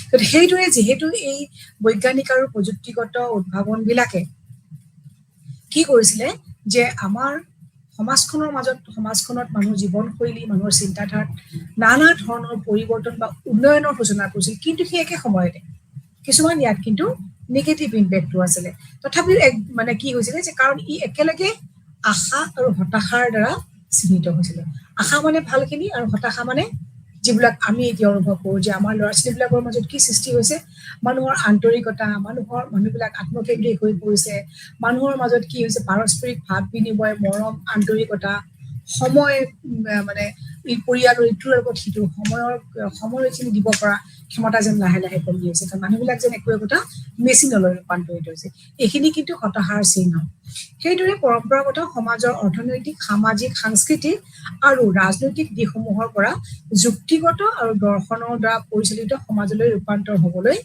গতিকে সেইদৰে যিহেতু এই বৈজ্ঞানিক আৰু প্ৰযুক্তিগত উদ্ভাৱনবিলাকে কি কৰিছিলে যে আমাৰ সমাজখনত মানুহৰ জীৱনশৈলী মানুহৰ চিন্তাধাৰাত নানা ধৰণৰ পৰিৱৰ্তন বা উন্নয়নৰ সূচনা কৰিছিল কিন্তু সেই একে সময়তে কিছুমান ইয়াত কিন্তু নেগেটিভ ইম্পেক্টটো আছিলে তথাপিও মানে কি হৈছিলে যে কাৰণ ই একেলগে আশা আৰু হতাশাৰ দ্বাৰা চিহ্নিত হৈছিলে আশা মানে ভালখিনি আৰু হতাশা মানে যিবিলাক আমি এতিয়া অনুভৱ কৰোঁ যে আমাৰ ল'ৰা ছোৱালীবিলাকৰ মাজত কি সৃষ্টি হৈছে মানুহৰ আন্তৰিকতা মানুহবিলাক আত্মকেন্দ্ৰিক হৈ পৰিছে মানুহৰ মাজত কি হৈছে পাৰস্পৰিক ভাৱ বিনিময় মৰম আন্তৰিকতা সময় মানে পৰিয়ালৰ ইটোৰ লগত সিটো সময়খিনি দিব পৰা ক্ষমতা যেন লাহে লাহে কমি গৈছে কাৰণ মানুহবিলাক যেন একো একোটা মেচিনলৈ ৰূপান্তৰিত হৈছে এইখিনি কিন্তু হতাশাৰ চিহ্ন সেইদৰে পৰম্পৰাগত সমাজৰ অৰ্থনৈতিক সামাজিক সাংস্কৃতিক আৰু ৰাজনৈতিক দিশসমূহৰ পৰা যুক্তিগত আৰু দৰ্শনৰ দ্বাৰা পৰিচালিত সমাজলৈ ৰূপান্তৰ হবলৈ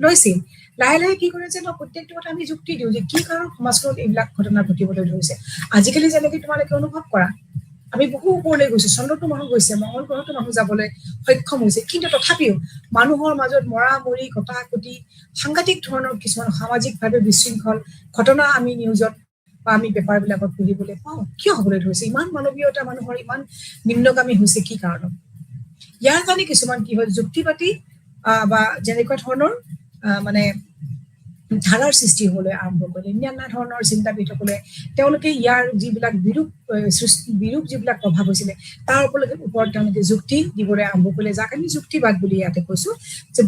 লৈছিল লাহে লাহে কি কৰিছে ন প্ৰত্যেকটো কথা আমি যুক্তি দিওঁ যে কি কাৰণ সমাজখনত এইবিলাক ঘটনা ঘটিবলৈ ধৰিছে আজিকালি যেনেকৈ তোমালোকে অনুভৱ কৰা আমি বহু ওপৰলৈ গৈছো চন্দ্ৰতো মানুহ গৈছে মংগল গ্ৰহতো মানুহ যাবলৈ সক্ষম হৈছে কিন্তু তথাপিও মানুহৰ মাজত মৰা-মৰি কটা-কটি সাংঘাতিক ধৰণৰ কিছুমান সামাজিকভাৱে বিশৃংখল ঘটনা আমি নিউজত বা আমি পেপাৰবিলাকত পঢ়িবলৈ পাওঁ কিয় হ'বলৈ ধৰিছে ইমান মানৱীয়তা মানুহৰ ইমান নিম্নগামী হৈছে কি কাৰণত ইয়াৰ কাৰণে কিছুমান কি হয় যুক্তিবাদী বা যেনেকুৱা ধৰণৰ মানে ধাৰাৰ সৃষ্টি হ'বলৈ আৰম্ভ কৰিলে নানা ধৰণৰ চিন্তাবিদসকলে তেওঁলোকে ইয়াৰ যিবিলাক বিৰূপ যিবিলাক প্ৰভাৱ হৈছিলে তাৰ ওপৰত তেওঁলোকে যুক্তি দিবলৈ আৰম্ভ কৰিলে যাক আমি যুক্তিবাদ বুলি ইয়াতে কৈছো যে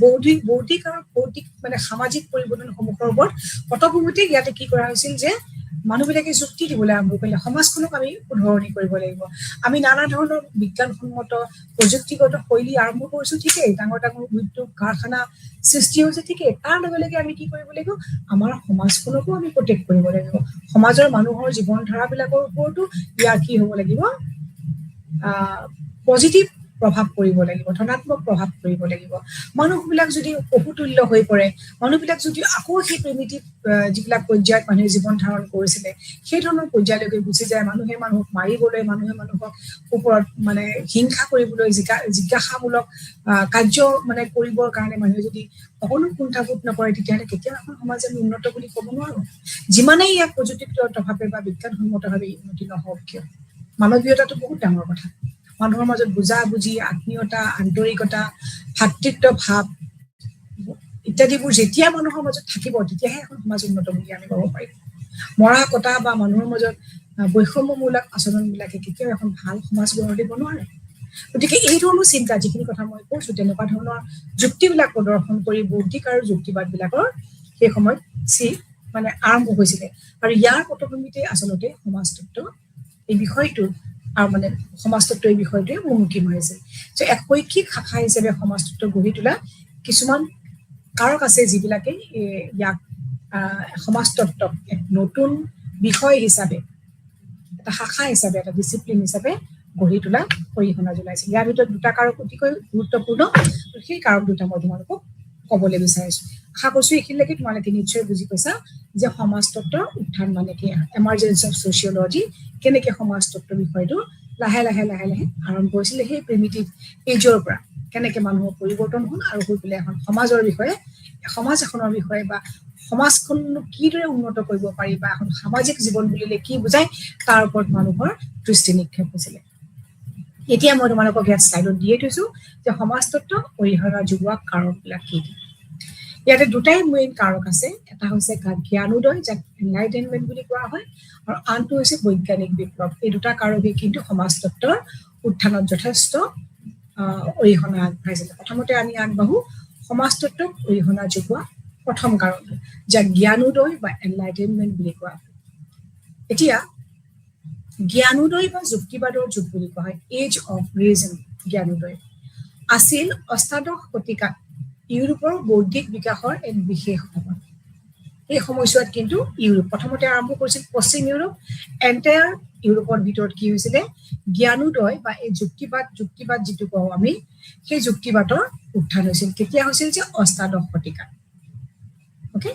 বৌদ্ধিক আৰু ভৌতিক মানে সামাজিক পৰিৱৰ্তনসমূহৰ ওপৰত পটভূমিতে ইয়াতে কি কৰা হৈছিল যে মানুহবিলাকে যুক্তি দিবলৈ আৰম্ভ কৰিলে সমাজখনক আমি শুধৰণি কৰিব লাগিব আমি নানা ধৰণৰ বিজ্ঞানসন্মত প্ৰযুক্তিগত শৈলী আৰম্ভ কৰিছো ঠিকেই ডাঙৰ ডাঙৰ উদ্যোগ কাৰখানা সৃষ্টি হৈছে ঠিকেই তাৰ লগে লগে আমি কি কৰিব লাগিব আমাৰ সমাজখনকো আমি প্ৰটেক্ট কৰিব লাগিব সমাজৰ মানুহৰ জীৱন ধাৰাবিলাকৰ ওপৰতো ইয়াৰ কি হ'ব লাগিব পজিটিভ প্ৰভাৱ পৰিব লাগিব ধনাত্মক প্ৰভাৱ পৰিব লাগিব মানুহবিলাক যদি পশুতুল্য হৈ পৰে মানুহবিলাক যদি আকৌ সেই প্ৰিমিটিভ যিবিলাক পৰ্যায়ত মানুহে জীৱন ধাৰণ কৰিছিলে সেই ধৰণৰ পৰ্যায়লৈকে গুচি যায় মানুহে মানুহক মাৰিবলৈ মানুহে মানুহক ওপৰত মানে হিংসা কৰিবলৈ জিজ্ঞাসামূলক কাৰ্য মানে কৰিবৰ কাৰণে মানুহে যদি অকণো কুণ্ঠাবোধ নকৰে তেতিয়াহ'লে কেতিয়াও এখন সমাজ আমি উন্নত বুলি ক'ব নোৱাৰো যিমানেই ইয়াক প্ৰযুক্তিগতভাৱে বা বিজ্ঞানসন্মতভাৱে উন্নতি নহওক কিয় মানৱীয়তাটো বহুত ডাঙৰ কথা মানুহৰ মাজত বুজা-বুজি আত্মীয়তা আন্তৰিকতা ভাতৃত্ব ভাৱ ইত্যাদিবোৰ যেতিয়া মানুহৰ মাজত থাকিব তেতিয়াহে এখন সমাজ উন্নত বুলি আমি ক'ব পাৰিম মৰা কটা বা মানুহৰ মাজত বৈষম্যমূলক আচৰণবিলাকে কেতিয়াও এখন ভাল সমাজ গঢ় দিব নোৱাৰে গতিকে এই ধৰণৰ চিন্তা যিখিনি কথা মই কৈছো তেনেকুৱা ধৰণৰ যুক্তিবিলাক প্ৰদৰ্শন কৰি বৌদ্ধিক আৰু যুক্তিবাদবিলাকৰ সেই সময়ত মানে আৰম্ভ হৈছিলে আৰু ইয়াৰ পটভূমিতে আচলতে সমাজতত্ব এই বিষয়টো আৰু মানে সমাজতত্ব এই বিষয়টোৱে মুমুকি মাৰিছিল যে এক শৈক্ষিক শাখা হিচাপে সমাজতত্ব গঢ়ি তোলা কিছুমান কাৰক আছে যিবিলাকে ইয়াক সমাজতত্বক এক নতুন বিষয় হিচাপে এটা শাখা হিচাপে এটা ডিচিপ্লিন হিচাপে গঢ়ি তোলা অৰিহণা যোগাইছিল ইয়াৰ ভিতৰত দুটা কাৰক অতিকৈ গুৰুত্বপূৰ্ণ সেই কাৰক দুটা মই তোমালোকক ক'বলৈ বিচাৰিছো আশা কৰিছো এইখিনিলৈকে তোমালোকে নিশ্চয় বুজি পাইছা যে সমাজতত্বৰ উত্থান মানে কি এমাৰ্জেঞ্চি অফ ছচিয়লজি কেনেকে সমাজতত্ব বিষয়টো লাহে লাহে আৰম্ভ হৈছিলে সেই প্ৰিমিটিভ এজৰ পৰা কেনেকে মানুহৰ পৰিৱৰ্তন হ'ল আৰু হৈ পেলাই এখন সমাজৰ বিষয়ে সমাজ এখনৰ বিষয়ে বা সমাজখন কিদৰে উন্নত কৰিব পাৰি বা এখন সামাজিক জীৱন বুলিলে কি বুজায় তাৰ ওপৰত মানুহৰ দৃষ্টি নিক্ষেপ হৈছিলে এতিয়া মই তোমালোকক ইয়াত স্লাইডত দিয়ে থৈছো যে সমাজতত্ব অৰিহণা যোগোৱা কাৰকবিলাক কি কি ইয়াতে দুটাই মেইন কাৰক আছে এটা হৈছে জ্ঞানোদয় যাক এনলাইটেনমেণ্ট বুলি কোৱা হয় আৰু আনটো হৈছে বৈজ্ঞানিক বিপ্লৱ এই দুটা কাৰকে কিন্তু সমাজতত্বৰ উত্থানত যথেষ্ট অৰিহণা আগবঢ়াইছিলে প্ৰথমতে আমি আগবাঢ়ো সমাজতত্বক অৰিহণা যোগোৱা প্ৰথম কাৰকটো যাক জ্ঞানোদয় বা এনলাইটেনমেণ্ট বুলি কোৱা হয় এতিয়া জ্ঞানোদয় বা যুক্তিবাদৰ যুগ বুলি কোৱা হয় এজ অফ ৰিজন জ্ঞানোদয় আছিল অষ্টাদশ শতিকাত ইউৰোপৰ বৌদ্ধিক বিকাশৰ এক বিশেষ সময় এই সময়ছোৱাত কিন্তু ইউৰোপ প্ৰথমতে আৰম্ভ কৰিছিল পশ্চিম ইউৰোপ এণ্টায়াৰ ইউৰোপৰ ভিতৰত কি হৈছিলে জ্ঞানোদয় বা এই যুক্তিবাদ যিটো কওঁ আমি সেই যুক্তিবাদৰ উত্থান হৈছিল কেতিয়া হৈছিল যে অষ্টাদশ শতিকাত ওকে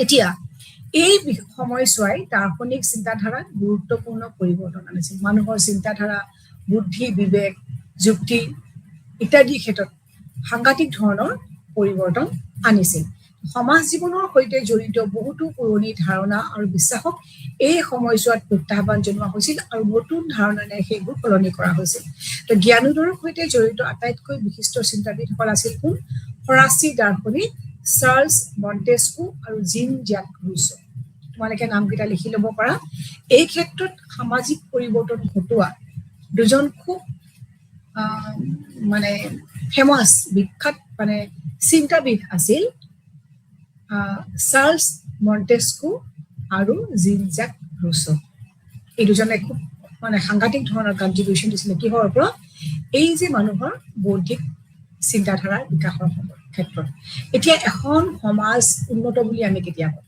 এতিয়া এই সময়ছোৱাই দাৰ্শনিক চিন্তাধাৰাত গুৰুত্বপূৰ্ণ পৰিৱৰ্তন আনিছিল মানুহৰ চিন্তাধাৰা বুদ্ধি বিবেক যুক্তি ইত্যাদি ক্ষেত্ৰত সাংঘাতিক ধৰণৰ পৰিৱৰ্তন আনিছিল সমাজ জীৱনৰ সৈতে জড়িত বহুতো পুৰণি ধাৰণা আৰু বিশ্বাসক এই সময়ছোৱাত প্ৰত্যাহ্বান জনোৱা হৈছিল আৰু নতুন ধাৰণাৰে সেইবোৰ সলনি কৰা হৈছিল তো জ্ঞানোদয়ৰ সৈতে জড়িত আটাইতকৈ বিশিষ্ট চিন্তাবিদসকল আছিল কোন ফৰাচী দাৰ্শনিক চাৰ্লছ মণ্টেস্কু আৰু জিন জ্যাক ৰুছো তোমালোকে নামকেইটা লিখি ল'ব পাৰা এই ক্ষেত্ৰত সামাজিক পৰিৱৰ্তন ঘটোৱা দুজন খুব মানে ফেমাছ বিখ্যাত মানে চিন্তাবিদ আছিল চাৰ্লছ মণ্টেস্কু আৰু জিন জ্যাক ৰুছো এই দুজনে খুব মানে সাংঘাতিক ধৰণৰ কণ্ট্ৰিবিউশ্যন দিছিলে কিহৰ ওপৰত এই যে মানুহৰ বৌদ্ধিক চিন্তাধাৰাৰ বিকাশৰ ক্ষেত্ৰত এতিয়া এখন সমাজ উন্নত বুলি আমি কেতিয়া কওঁ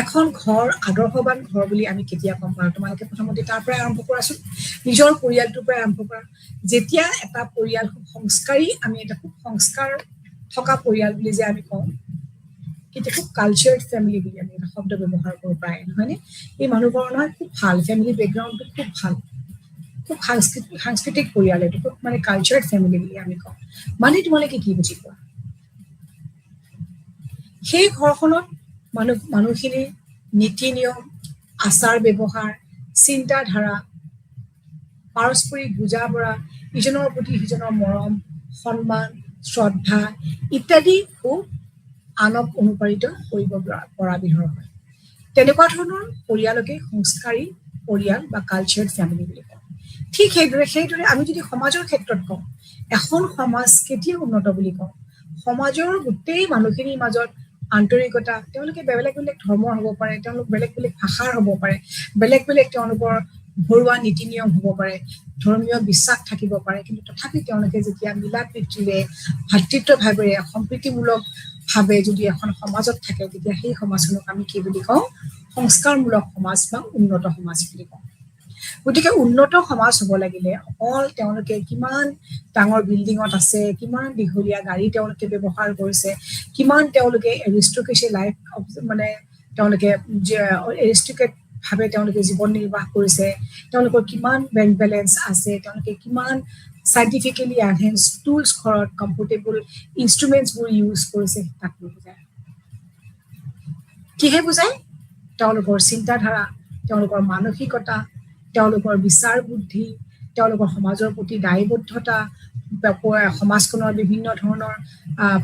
এখন ঘৰ আদৰ্শবান ঘৰ বুলি আমি কেতিয়া ক'ম পাৰোঁ তোমালোকে প্ৰথমতে তাৰ পৰাই আৰম্ভ কৰাচোন নিজৰ পৰিয়ালটোৰ পৰাই আৰম্ভ কৰা যেতিয়া এটা পৰিয়াল খুব সংস্কাৰী আমি এটা খুব সংস্কাৰ থকা পৰিয়াল বুলি যে আমি কওঁ কিন্তু খুব কালচাৰ্ড ফেমিলি বুলি আমি এটা শব্দ ব্যৱহাৰ কৰোঁ প্ৰায় নহয়নে এই মানুহবোৰৰ নহয় খুব ভাল ফেমিলি বেকগ্ৰাউণ্ডটো খুব ভাল খুব সাংস্কৃতিক পৰিয়াল এইটো খুব মানে কালচাৰ্ড ফেমিলি বুলি আমি কওঁ মানে তোমালোকে কি বুজি পোৱা সেই ঘৰখনত মানুহখিনি নীতি নিয়ম আচাৰ ব্যৱহাৰ চিন্তাধাৰা পাৰস্পৰিক বুজা-বৰা ইজনৰ প্ৰতি সিজনৰ মৰম সন্মান শ্ৰদ্ধা ইত্যাদি খুব আনক অনুপ্ৰাণিত কৰিব পৰা বিধৰ হয় তেনেকুৱা ধৰণৰ পৰিয়ালকে সংস্কাৰী পৰিয়াল বা কালচাৰ্ড ফেমিলি বুলি কয় ঠিক সেইদৰে আমি যদি সমাজৰ ক্ষেত্ৰত কওঁ এখন সমাজ কেতিয়া উন্নত বুলি কওঁ সমাজৰ গোটেই মানুহখিনিৰ মাজত আন্তৰিকতা তেওঁলোকে বেলেগ বেলেগ ধৰ্মৰ হ'ব পাৰে তেওঁলোক বেলেগ বেলেগ ভাষাৰ হ'ব পাৰে বেলেগ বেলেগ তেওঁলোকৰ ঘৰুৱা নীতি নিয়ম হ'ব পাৰে ধৰ্মীয় বিশ্বাস থাকিব পাৰে কিন্তু তথাপি তেওঁলোকে যেতিয়া মিলা প্ৰীতিৰে ভাতৃত্বভাৱেৰে সম্প্ৰীতিমূলক ভাৱে যদি এখন সমাজত থাকে তেতিয়া সেই সমাজখনক আমি কি বুলি কওঁ সংস্কাৰমূলক সমাজ বা উন্নত সমাজ বুলি কওঁ গতিকে উন্নত সমাজ হ'ব লাগিলে অকল তেওঁলোকে কিমান ডাঙৰ বিল্ডিঙত আছে কিমান দীঘলীয়া গাড়ী তেওঁলোকে ব্যৱহাৰ কৰিছে কিমান তেওঁলোকে এৰিষ্টক্ৰেচি লাইফ মানে তেওঁলোকে এৰিষ্টক্ৰেট ভাৱে তেওঁলোকে জীৱন নিৰ্বাহ কৰিছে তেওঁলোকৰ কিমান বেংক বেলেঞ্চ আছে তেওঁলোকে কিমান চাইণ্টিফিকেলি এনহেন্স টুলছ ঘৰত কমফৰ্টেবল ইনষ্ট্ৰুমেণ্টছবোৰ ইউজ কৰিছে তাক বুজায় কিহে বুজায় তেওঁলোকৰ চিন্তাধাৰা তেওঁলোকৰ মানসিকতা তেওঁলোকৰ বিচাৰ বুদ্ধি তেওঁলোকৰ সমাজৰ প্ৰতি দায়বদ্ধতা সমাজখনৰ বিভিন্ন ধৰণৰ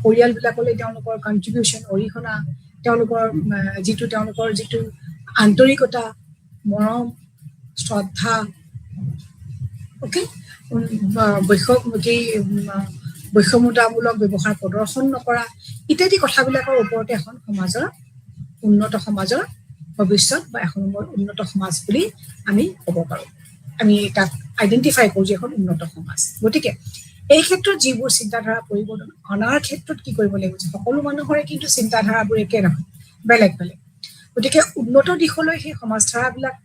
পৰিয়ালবিলাকলৈ তেওঁলোকৰ কণ্ট্ৰিবিউশ্যন অৰিহণা তেওঁলোকৰ যিটো আন্তৰিকতা মৰম শ্ৰদ্ধা অ'কে বৈষম্যতামূলক ব্যৱহাৰ প্ৰদৰ্শন নকৰা ইত্যাদি কথাবিলাকৰ ওপৰতে এখন সমাজৰ উন্নত সমাজৰ ভৱিষ্যত বা এখন উন্নত সমাজ বুলি আমি ক'ব পাৰোঁ আমি তাক আইডেণ্টিফাই কৰোঁ যে এখন উন্নত সমাজ গতিকে এই ক্ষেত্ৰত যিবোৰ চিন্তাধাৰা পৰিৱৰ্তন অনাৰ ক্ষেত্ৰত কি কৰিব লাগিব সকলো মানুহৰে কিন্তু চিন্তাধাৰাবোৰ একে নহয় বেলেগ বেলেগ গতিকে উন্নত দিশলৈ সেই সমাজধাৰাবিলাক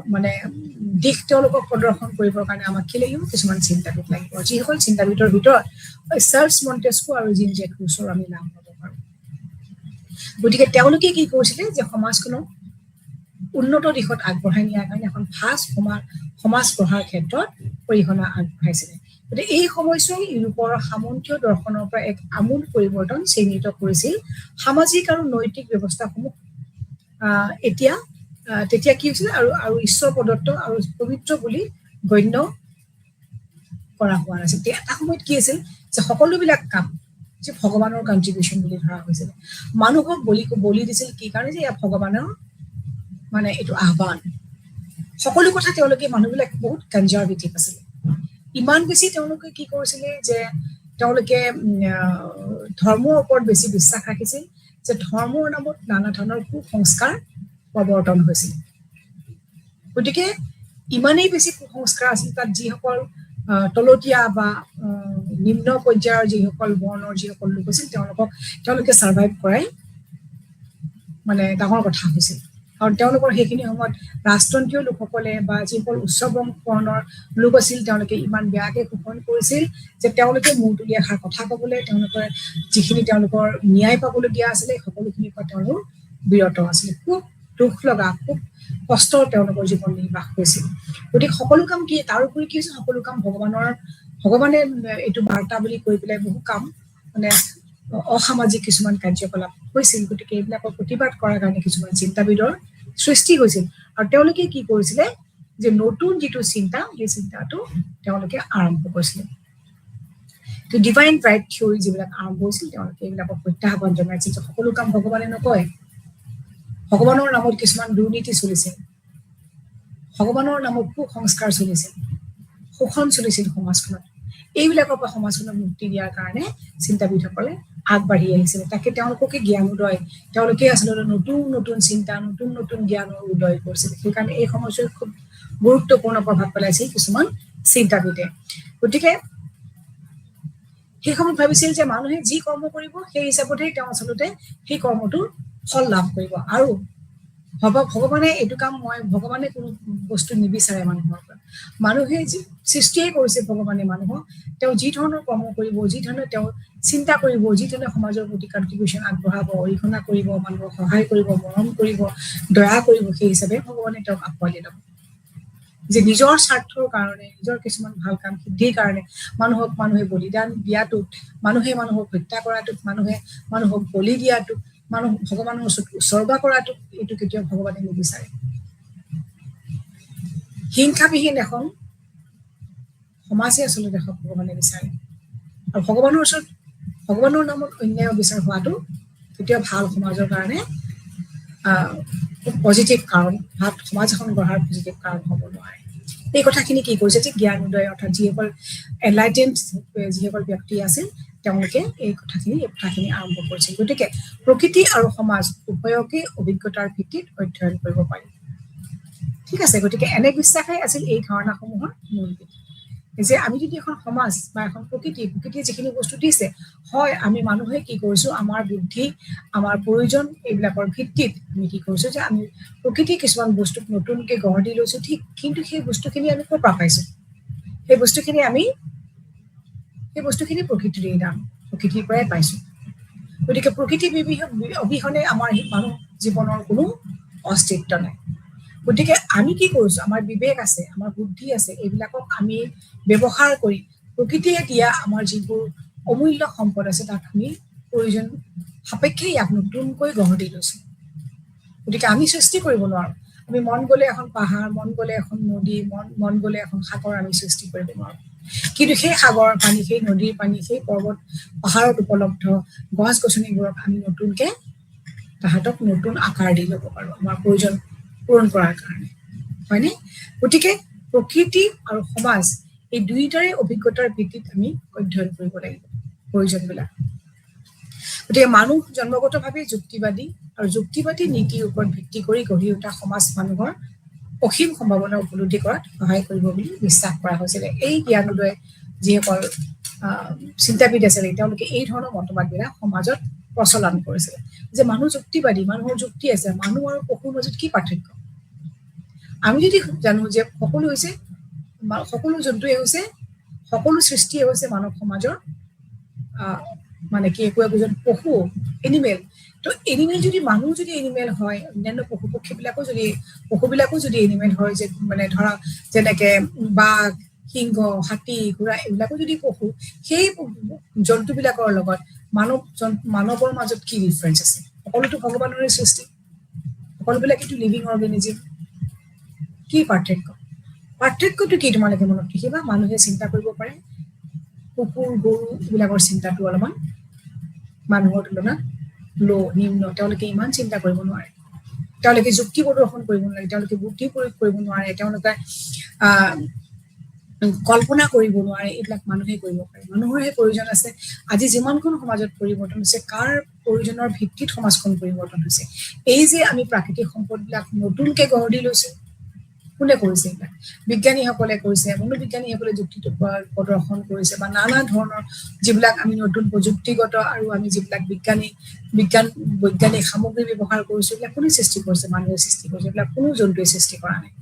মানে দিশ তেওঁলোকক প্ৰদৰ্শন কৰিবৰ কাৰণে আমাক কি লাগিব কিছুমান চিন্তাবিদ লাগিব যিসকল চিন্তাবিদৰ ভিতৰত চাৰ্লছ মণ্টেস্কো আৰু জিন জেক ৰুছোৰ আমি নাম ল'ব পাৰোঁ গতিকে তেওঁলোকে কি কৰিছিলে যে সমাজখনক উন্নত দিশত আগবঢ়াই নিয়াৰ কাৰণে এখন ভাল সমাজ গঢ়াৰ ক্ষেত্ৰত অৰিহণা আগবঢ়াইছিলে গতিকে এই সময়ছোৱাই ইউৰোপৰ সামন্তীয় দৰ্শনৰ পৰা এক আমূল পৰিৱৰ্তন চিহ্নিত কৰিছিল সামাজিক আৰু নৈতিক ব্যৱস্থাসমূহ তেতিয়া কি হৈছিল আৰু ঈশ্বৰ প্ৰদত্ত আৰু পবিত্ৰ বুলি গণ্য কৰা হোৱা নাছিল এটা সময়ত কি আছিল যে সকলোবিলাক কাম যে ভগৱানৰ কণ্ট্ৰিবিউশ্যন বুলি ধৰা হৈছিল মানুহক বলি দিছিল কি কাৰণে যে ভগৱানৰ মানে এইটো আহ্বান সকলো কথা তেওঁলোকে মানুহবিলাক বহুত কনজাৰভেটিভ আছিলে ইমান বেছি তেওঁলোকে কি কৰিছিলে যে তেওঁলোকে ধৰ্মৰ ওপৰত বেছি বিশ্বাস ৰাখিছিল যে ধৰ্মৰ নামত নানা ধৰণৰ কুসংস্কাৰ প্ৰৱৰ্তন হৈছিল গতিকে ইমানেই বেছি কুসংস্কাৰ আছিল তাত যিসকল তলতীয়া বা নিম্ন পৰ্যায়ৰ যিসকল বৰ্ণৰ যিসকল লোক আছিল তেওঁলোকে ছাৰ্ভাইভ কৰাই মানে ডাঙৰ কথা হৈছিল কাৰণ তেওঁলোকৰ সেইখিনি সময়ত ৰাজতন্ত্ৰীয় লোকসকলে বা যিসকল উচ্চ বৰ্ণৰ লোক আছিল তেওঁলোকে ইমান বেয়াকে শোষণ কৰিছিল যে তেওঁলোকে মূৰ তুলি এষাৰ কথা ক'বলৈ তেওঁলোকৰ যিখিনি তেওঁলোকৰ ন্যায় পাবলগীয়া আছিলে সকলোখিনিৰ পৰা তেওঁলোক বিৰত আছিলে খুব দুখ লগা খুব কষ্টৰ তেওঁলোকৰ জীৱন নিৰ্বাহ কৰিছিল গতিকে সকলো কাম কি তাৰোপৰি কি হৈছে সকলো কাম ভগৱানে এইটো বাৰ্তা বুলি কৈ পেলাই বহু কাম মানে অসামাজিক কিছুমান কাৰ্যকলাপ হৈছিল গতিকে এইবিলাকৰ প্ৰতিবাদ কৰাৰ কাৰণে কিছুমান চিন্তাবিদৰ সৃষ্টি হৈছিল আৰু তেওঁলোকে কি কৰিছিলে যে নতুন যিটো চিন্তা সেই চিন্তাটো তেওঁলোকে আৰম্ভ কৰিছিলে ডিভাইন ৰাইট থিয়ৰী যিবিলাক আৰম্ভ হৈছিল তেওঁলোকে এইবিলাকক প্ৰত্যাহ্বান জনাইছিল যে সকলো কাম ভগৱানে নকয় ভগৱানৰ নামত কিছুমান দুৰ্নীতি চলিছে ভগৱানৰ নামত কুসংস্কাৰ চলিছিল শোষণ চলিছিল সমাজখনত এইবিলাকৰ পৰা সমাজখনক মুক্তি দিয়াৰ কাৰণে চিন্তাবিদসকলে আগবাঢ়ি আহিছিলে তাকে তেওঁলোককে জ্ঞান উদয় তেওঁলোকে আচলতে নতুন নতুন চিন্তা নতুন নতুন জ্ঞানৰ উদয় কৰিছিল সেইকাৰণে এই সময়ছোৱাত খুব গুৰুত্বপূৰ্ণ প্ৰভাৱ পেলাইছিল কিছুমান চিন্তাবিদে গতিকে সেই সময়ত ভাবিছিল যে মানুহে যি কৰ্ম কৰিব সেই হিচাপতেই তেওঁ আচলতে সেই কৰ্মটোৰ ফল লাভ কৰিব আৰু ভগৱানে এইটো কাম ভগৱানে কোনো বস্তু নিবিচাৰে মানুহৰ পৰা মানুহে সৃষ্টিয়ে কৰিছে ভগৱানে মানুহক তেওঁ যি ধৰণৰ কৰ্ম কৰিব যি ধৰণে তেওঁ চিন্তা কৰিব যি ধৰণে সমাজৰ প্ৰতি কণ্ট্ৰিবিউশ্যন আগবঢ়াব অৰিহণা কৰিব মানুহক সহায় কৰিব মৰম কৰিব দয়া কৰিব সেই হিচাপে ভগৱানে তেওঁক আঁকোৱালি ল'ব যে নিজৰ স্বাৰ্থৰ কাৰণে নিজৰ কিছুমান ভাল কাম সিদ্ধিৰ কাৰণে মানুহে বলিদান দিয়াটোত মানুহক হত্যা কৰাটোত মানুহক বলি দিয়াটোত ভগৱানৰ ওচৰত উচৰ্গা কৰাটোত এইটো কেতিয়াও ভগৱানে নিবিচাৰে হিংসাবিহীন এখন সমাজে আচলতে ভগৱানে বিচাৰে আৰু ভগৱানৰ নামত অন্যায় বিচাৰ হোৱাটো কেতিয়াও ভাল সমাজৰ কাৰণে পজিটিভ কাৰণ ভাল সমাজ এখন গঢ়াৰ পজিটিভ কাৰণ হ'ব নোৱাৰে এই কথাখিনি কি কৰিছে যে জ্ঞান উদয় অৰ্থাৎ যিসকল এনলাইটেণ্ড যিসকল ব্যক্তি আছিল তেওঁলোকে এই কথাখিনি আৰম্ভ কৰিছিল গতিকে প্ৰকৃতি আৰু সমাজ উভয়কে অভিজ্ঞতাৰ ভিত্তিত অধ্যয়ন কৰিব পাৰি ঠিক আছে গতিকে এনে বিশ্বাসেই আছিল এই ধাৰণাসমূহৰ মূল যে আমি যদি এখন সমাজ বা এখন প্ৰকৃতিয়ে যিখিনি বস্তু দিছে হয় আমি মানুহে কি কৰিছো আমাৰ বুদ্ধি আমাৰ প্ৰয়োজন এইবিলাকৰ ভিত্তিত আমি কি কৰিছো যে আমি প্ৰকৃতিৰ কিছুমান বস্তুক নতুনকে গঢ় দি লৈছো ঠিক কিন্তু সেই বস্তুখিনি আমি ক'ৰ পৰা পাইছো সেই বস্তুখিনি প্ৰকৃতিৰে দান প্ৰকৃতিৰ পৰাই পাইছো গতিকে প্ৰকৃতি অবিহনে আমাৰ মানুহ জীৱনৰ কোনো অস্তিত্ব নাই গতিকে আমি কি কৰিছো আমাৰ বিবেক আছে আমাৰ বুদ্ধি আছে এইবিলাকক আমি ব্যৱহাৰ কৰি প্ৰকৃতিয়ে দিয়া আমাৰ যিবোৰ অমূল্য সম্পদ আছে তাক আমি প্ৰয়োজন সাপেক্ষে ইয়াক নতুনকৈ গঢ় দি লৈছো গতিকে আমি সৃষ্টি কৰিব নোৱাৰো আমি মন গ'লে এখন পাহাৰ মন গ'লে এখন নদী মন গ'লে এখন সাগৰ আমি সৃষ্টি কৰিব নোৱাৰো কিন্তু সেই সাগৰৰ পানী সেই নদীৰ পানী সেই পৰ্বত পাহাৰত উপলব্ধ গছ গছনিবোৰক আমি নতুনকে তাহাঁতক নতুন আকাৰ দি ল'ব পাৰো আমাৰ প্ৰয়োজন পূৰণ কৰাৰ কাৰণে হয়নে গতিকে প্ৰকৃতি আৰু সমাজ এই দুইটাৰে অভিজ্ঞতাৰ ভিত্তিত আমি অধ্যয়ন কৰিব লাগিব প্ৰয়োজনবিলাক। গতিকে মানুহ জন্মগতভাৱে যুক্তিবাদী আৰু যুক্তিবাদী নীতিৰ ওপৰত ভিত্তি কৰি গঢ়ি উঠা সমাজ মানুহৰ অসীম সম্ভাৱনা উপলব্ধি কৰাত সহায় কৰিব বুলি বিশ্বাস কৰা হৈছিলে। এই জ্ঞানোদয়ে যিসকল চিন্তাবিদ আছিলে তেওঁলোকে এই ধৰণৰ মতবাদবিলাক সমাজত প্ৰচলন কৰিছিলে যে মানুহ যুক্তিবাদী, মানুহৰ যুক্তি আছে, মানুহ আৰু পশুৰ মাজত কি পাৰ্থক্য? আমি যদি জানো যে সকলো জন্তুৱে হৈছে, সকলো সৃষ্টিয়ে হৈছে মানৱ সমাজৰ মানে কি একোজন পশু, এনিমেল। তো এনিমেল যদি মানুহ যদি এনিমেল হয়, অন্যান্য পশুবিলাকো যদি এনিমেল হয়, যে মানে ধৰা যেনেকে বাঘ, সিংহ, হাতী, ঘোঁৰা এইবিলাকো যদি পশু, সেই জন্তুবিলাকৰ লগত মানৱৰ মাজত কি ডিফাৰেঞ্চ আছে? সকলোতো ভগৱানৰে সৃষ্টি, সকলোবিলাকেতো লিভিং অৰ্গেনিজিম। কি পাৰ্থক্যটো কি? তোমালোকে মনত ৰাখিবা। মানুহে চিন্তা কৰিব পাৰে, কুকুৰ, গৰু এইবিলাকৰ চিন্তাটো অলপমান মানুহৰ তুলনাত নিম্ন। তেওঁলোকে ইমান চিন্তা কৰিব নোৱাৰে, তেওঁলোকে যুক্তি প্ৰদৰ্শন কৰিব নোৱাৰে, তেওঁলোকে বুদ্ধি প্ৰয়োগ কৰিব নোৱাৰে, তেওঁলোকে কল্পনা কৰিব নোৱাৰে। এইবিলাক মানুহে কৰিব পাৰে। মানুহৰহে প্ৰয়োজন আছে। আজি যিমানখন সমাজত পৰিৱৰ্তন হৈছে, কাৰ প্ৰয়োজনৰ ভিত্তিত সমাজখন পৰিৱৰ্তন হৈছে? এই যে আমি প্ৰাকৃতিক সম্পদবিলাক নতুনকে গঢ় দি লৈছো, কোনে কৰিছে? এইবিলাক বিজ্ঞানীসকলে কৰিছে, মনোবিজ্ঞানীসকলে যুক্তিটো প্ৰদৰ্শন কৰিছে, বা নানা ধৰণৰ যিবিলাক আমি নতুন প্ৰযুক্তিগত আৰু আমি যিবিলাক বৈজ্ঞানিক সামগ্ৰী ব্যৱহাৰ কৰিছো, এইবিলাক কোনে সৃষ্টি কৰিছে? মানুহে সৃষ্টি কৰিছে। এইবিলাক কোনো জন্তুৱে সৃষ্টি কৰা নাই,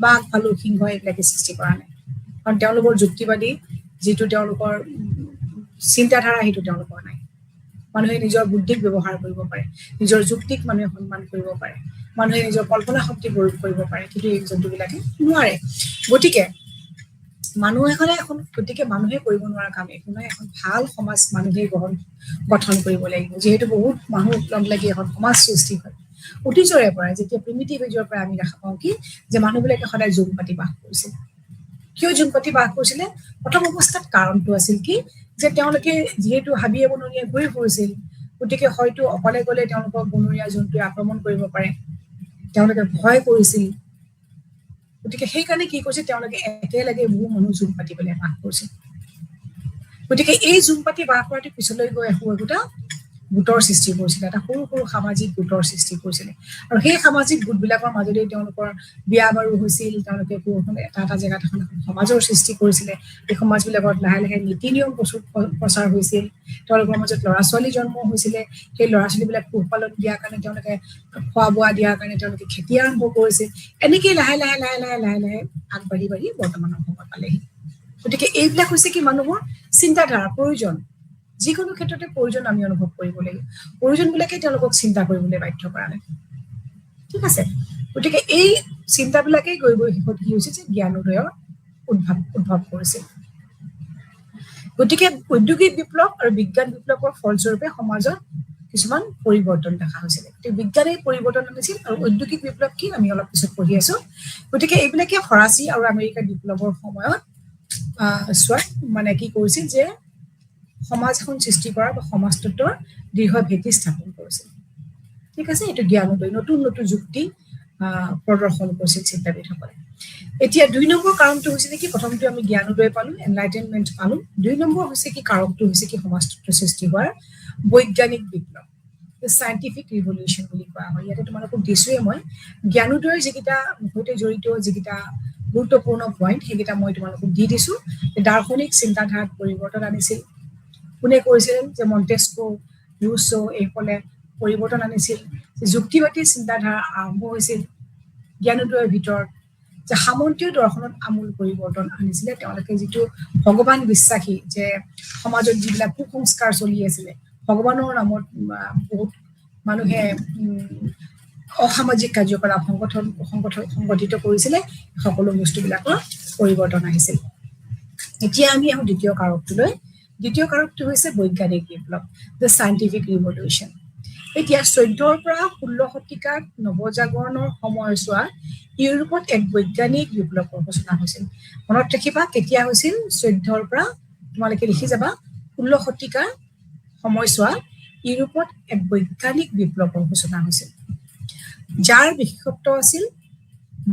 বাঘ, ভালুক, সিংহ এইবিলাকে সৃষ্টি কৰা নাই। কাৰণ তেওঁলোকৰ যুক্তিবাদী যিটো তেওঁলোকৰ চিন্তাধাৰা, সেইটো তেওঁলোকৰ নাই। মানুহে নিজৰ বুদ্ধিক ব্যৱহাৰ কৰিব পাৰে, নিজৰ যুক্তিক মানুহে সন্মান কৰিব পাৰে, মানুহে নিজৰ কল্পনা শক্তি প্ৰয়োগ কৰিব পাৰে, কিন্তু এই জন্তুবিলাকে নোৱাৰে। গতিকে মানুহে কৰিব নোৱাৰা কাম একো নাই। এখন ভাল সমাজ মানুহে গঠন কৰিব লাগিব। যিহেতু বহুত মানুহ লগ লাগি এখন সমাজ সৃষ্টি হয়। অতীজৰে পৰা, যেতিয়া প্ৰিমিটিভ এজৰ পৰা আমি দেখা পাওঁ কি যে মানুহবিলাকে সদায় জুম পাতি বাস কৰিছিল। কিয় জুম পাতি বাস কৰিছিলে? প্ৰথম অৱস্থাত কাৰণটো আছিল কি যে তেওঁলোকে যিহেতু হাবিয়ে বননিয়ে ঘূৰি ফুৰিছিল, গতিকে হয়তো অকলে গলে তেওঁলোকক বনৰীয়া জন্তুৱে আক্ৰমণ কৰিব পাৰে, তেওঁলোকে ভয় কৰিছিল। গতিকে সেইকাৰণে কি কৰিছে, তেওঁলোকে একেলগে বহু মানুহ জুম পাতি পেলাই বাস কৰিছিল। গতিকে এই জুম পাতি বাস কৰাটো পিছলৈ গৈ একোটা গোটৰ সৃষ্টি কৰিছিলে, এটা সৰু সৰু সামাজিক গোটৰ সৃষ্টি কৰিছিলে। আৰু সেই সামাজিক গোটবিলাকৰ মাজতে তেওঁলোকৰ বিয়া বাৰু হৈছিল, তেওঁলোকে এটা জেগাত এখন সমাজৰ সৃষ্টি কৰিছিলে। এই সমাজবিলাকত লাহে লাহে নীতি নিয়ম প্ৰচাৰ হৈছিল, তেওঁলোকৰ মাজত ল'ৰা ছোৱালী জন্ম হৈছিলে। সেই ল'ৰা ছোৱালীবিলাক পোহপালন দিয়াৰ কাৰণে, তেওঁলোকে খোৱা বোৱা দিয়াৰ কাৰণে তেওঁলোকে খেতি আৰম্ভ কৰিছিল। এনেকেই লাহে লাহে লাহে লাহে লাহে লাহে আগবাঢ়ি বৰ্তমানৰ সময় পালেহি। গতিকে এইবিলাক হৈছে কি মানুহৰ চিন্তাধাৰা, প্ৰয়োজন। যিকোনো ক্ষেত্ৰতে প্ৰয়োজন আমি অনুভৱ কৰিব লাগিব। প্ৰয়োজনবিলাকে তেওঁলোকক চিন্তা কৰিবলৈ বাধ্য কৰা নাই, ঠিক আছে? গতিকে এই চিন্তাবিলাকেই গৈ শেষত কি হৈছে যে জ্ঞানোদয়ৰ উদ্ভৱ কৰিছিল। গতিকে ঔদ্যোগিক বিপ্লৱ আৰু বিজ্ঞান বিপ্লৱৰ ফলস্বৰূপে সমাজত কিছুমান পৰিৱৰ্তন দেখা হৈছিলে। বিজ্ঞানে পৰিৱৰ্তন আনিছিল, আৰু ঔদ্যোগিক বিপ্লৱ কি আমি অলপ পিছত পঢ়ি আছো। গতিকে এইবিলাকে ফৰাচী আৰু আমেৰিকাৰ বিপ্লৱৰ সময়ত মানে কি কৰিছিল যে সমাজ এখন সৃষ্টি কৰা বা সমাজতন্ত্ৰৰ দৃঢ় ভেটি স্থাপন কৰিছিল, ঠিক আছে? এইটো জ্ঞানোদয় নতুন নতুন যুক্তি প্ৰদৰ্শন কৰিছিল চিন্তাবিদসকলে। এতিয়া 2 নম্বৰ কাৰণটো হৈছে কি, প্ৰথমটো আমি জ্ঞানোদয় পালো, এনলাইটেনমেন্ট পালো। 2 নম্বৰ হৈছে কি, কাৰকটো হৈছে কি সমাজতন্ত্ৰ সৃষ্টি হোৱাৰ বৈজ্ঞানিক বিপ্লৱ, চাইণ্টিফিক ৰিভলিউচন বুলি কোৱা হয়। ইয়াতে তোমালোকক দিছোৱে মই জ্ঞানোদয়ৰ যিকেইটা সৈতে জড়িত যিকেইটা গুৰুত্বপূৰ্ণ পইণ্ট, সেইকেইটা মই তোমালোকক দি দিছো। দাৰ্শনিক চিন্তাধাৰাত পৰিৱৰ্তন আনিছিল। কোনে কৰিছিল? যে মন্টেস্কো, ৰুছো এইসকলে পৰিৱৰ্তন আনিছিল। যুক্তিবাদী চিন্তাধাৰা আৰম্ভ হৈছিল জ্ঞানোদয়ৰ ভিতৰত। যে সামন্তীয় দৰ্শনত আমূল পৰিৱৰ্তন আনিছিলে। তেওঁলোকে যিটো ভগৱান বিশ্বাসী, যে সমাজত যিবিলাক কুসংস্কাৰ চলি আছিলে, ভগৱানৰ নামত বহুত মানুহে অসামাজিক কাৰ্যকলাপ সংগঠিত কৰিছিলে, সকলো বস্তুবিলাকৰ পৰিৱৰ্তন আহিছিল। এতিয়া আমি আহোঁ দ্বিতীয় কাৰকটোলৈ। দ্বিতীয় কাৰকটো হৈছে বৈজ্ঞানিক বিপ্লৱ, দ্য চাইণ্টিফিক ৰিভলিউচন। এতিয়া 14ৰ পৰা 16 শতিকাত নৱজাগৰণৰ সময়ছোৱাত ইউৰোপত এক বৈজ্ঞানিক বিপ্লৱৰ সূচনা হৈছিল। মনত ৰাখিবা কেতিয়া হৈছিল? 14ৰ পৰা তোমালোকে লিখি যাবা 16 শতিকাৰ সময়ছোৱাত ইউৰোপত এক বৈজ্ঞানিক বিপ্লৱৰ সূচনা হৈছিল, যাৰ বিশেষত্ব আছিল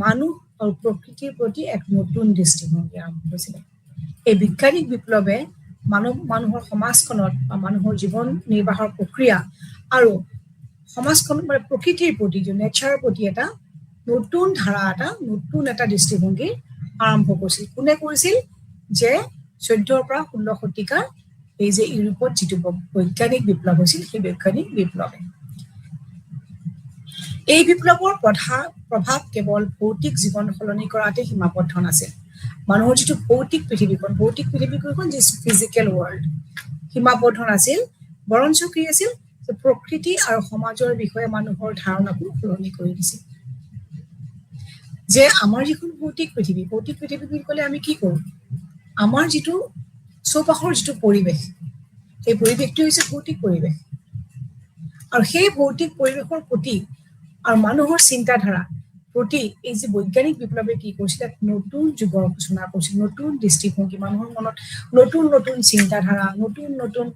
মানুহ আৰু প্ৰকৃতিৰ প্ৰতি এক নতুন দৃষ্টিভংগী আৰম্ভ হৈছিলে এই বৈজ্ঞানিক বিপ্লৱে মানুহৰ সমাজখনত বা মানুহৰ জীৱন নিৰ্বাহৰ প্ৰক্ৰিয়া আৰু সমাজখন মানে প্ৰকৃতিৰ প্ৰতি নেচাৰৰ প্ৰতি এটা নতুন ধাৰা নতুন এটা দৃষ্টিভংগী আৰম্ভ কৰিছিল কোনে কৰিছিল যে 14ৰ পৰা 16 শতিকাৰ এই যে ইউৰোপত যিটো বৈজ্ঞানিক বিপ্লৱ হৈছিল সেই বৈজ্ঞানিক বিপ্লৱে এই বিপ্লৱৰ প্ৰভাৱ কেৱল ভৌতিক জীৱন সলনি কৰাতে সীমাবদ্ধ নাছিল মানুহৰ যিটো ভৌতিক পৃথিৱীখন যি ফিজিকেল ৱৰ্ল্ড সীমাবদ্ধ নাছিল বৰঞ্চ কি আছিল যে প্ৰকৃতি আৰু সমাজৰ বিষয়ে মানুহৰ ধাৰণাকো সলনি কৰি দিছিল যে আমাৰ যিখন ভৌতিক পৃথিৱী বুলি ক'লে আমি কি কৰোঁ আমাৰ যিটো চৌপাশৰ যিটো পৰিৱেশ সেই পৰিৱেশটো হৈছে ভৌতিক পৰিৱেশ আৰু সেই ভৌতিক পৰিৱেশৰ প্ৰতি আৰু মানুহৰ চিন্তাধাৰা প্ৰতি এই যে বৈজ্ঞানিক বিপ্লৱে কি কৰিছিল নতুন যুগৰ সূচনা কৰিছিল নতুন দৃষ্টিভংগী মানুহৰ মনত নতুন নতুন চিন্তাধাৰা নতুন নতুন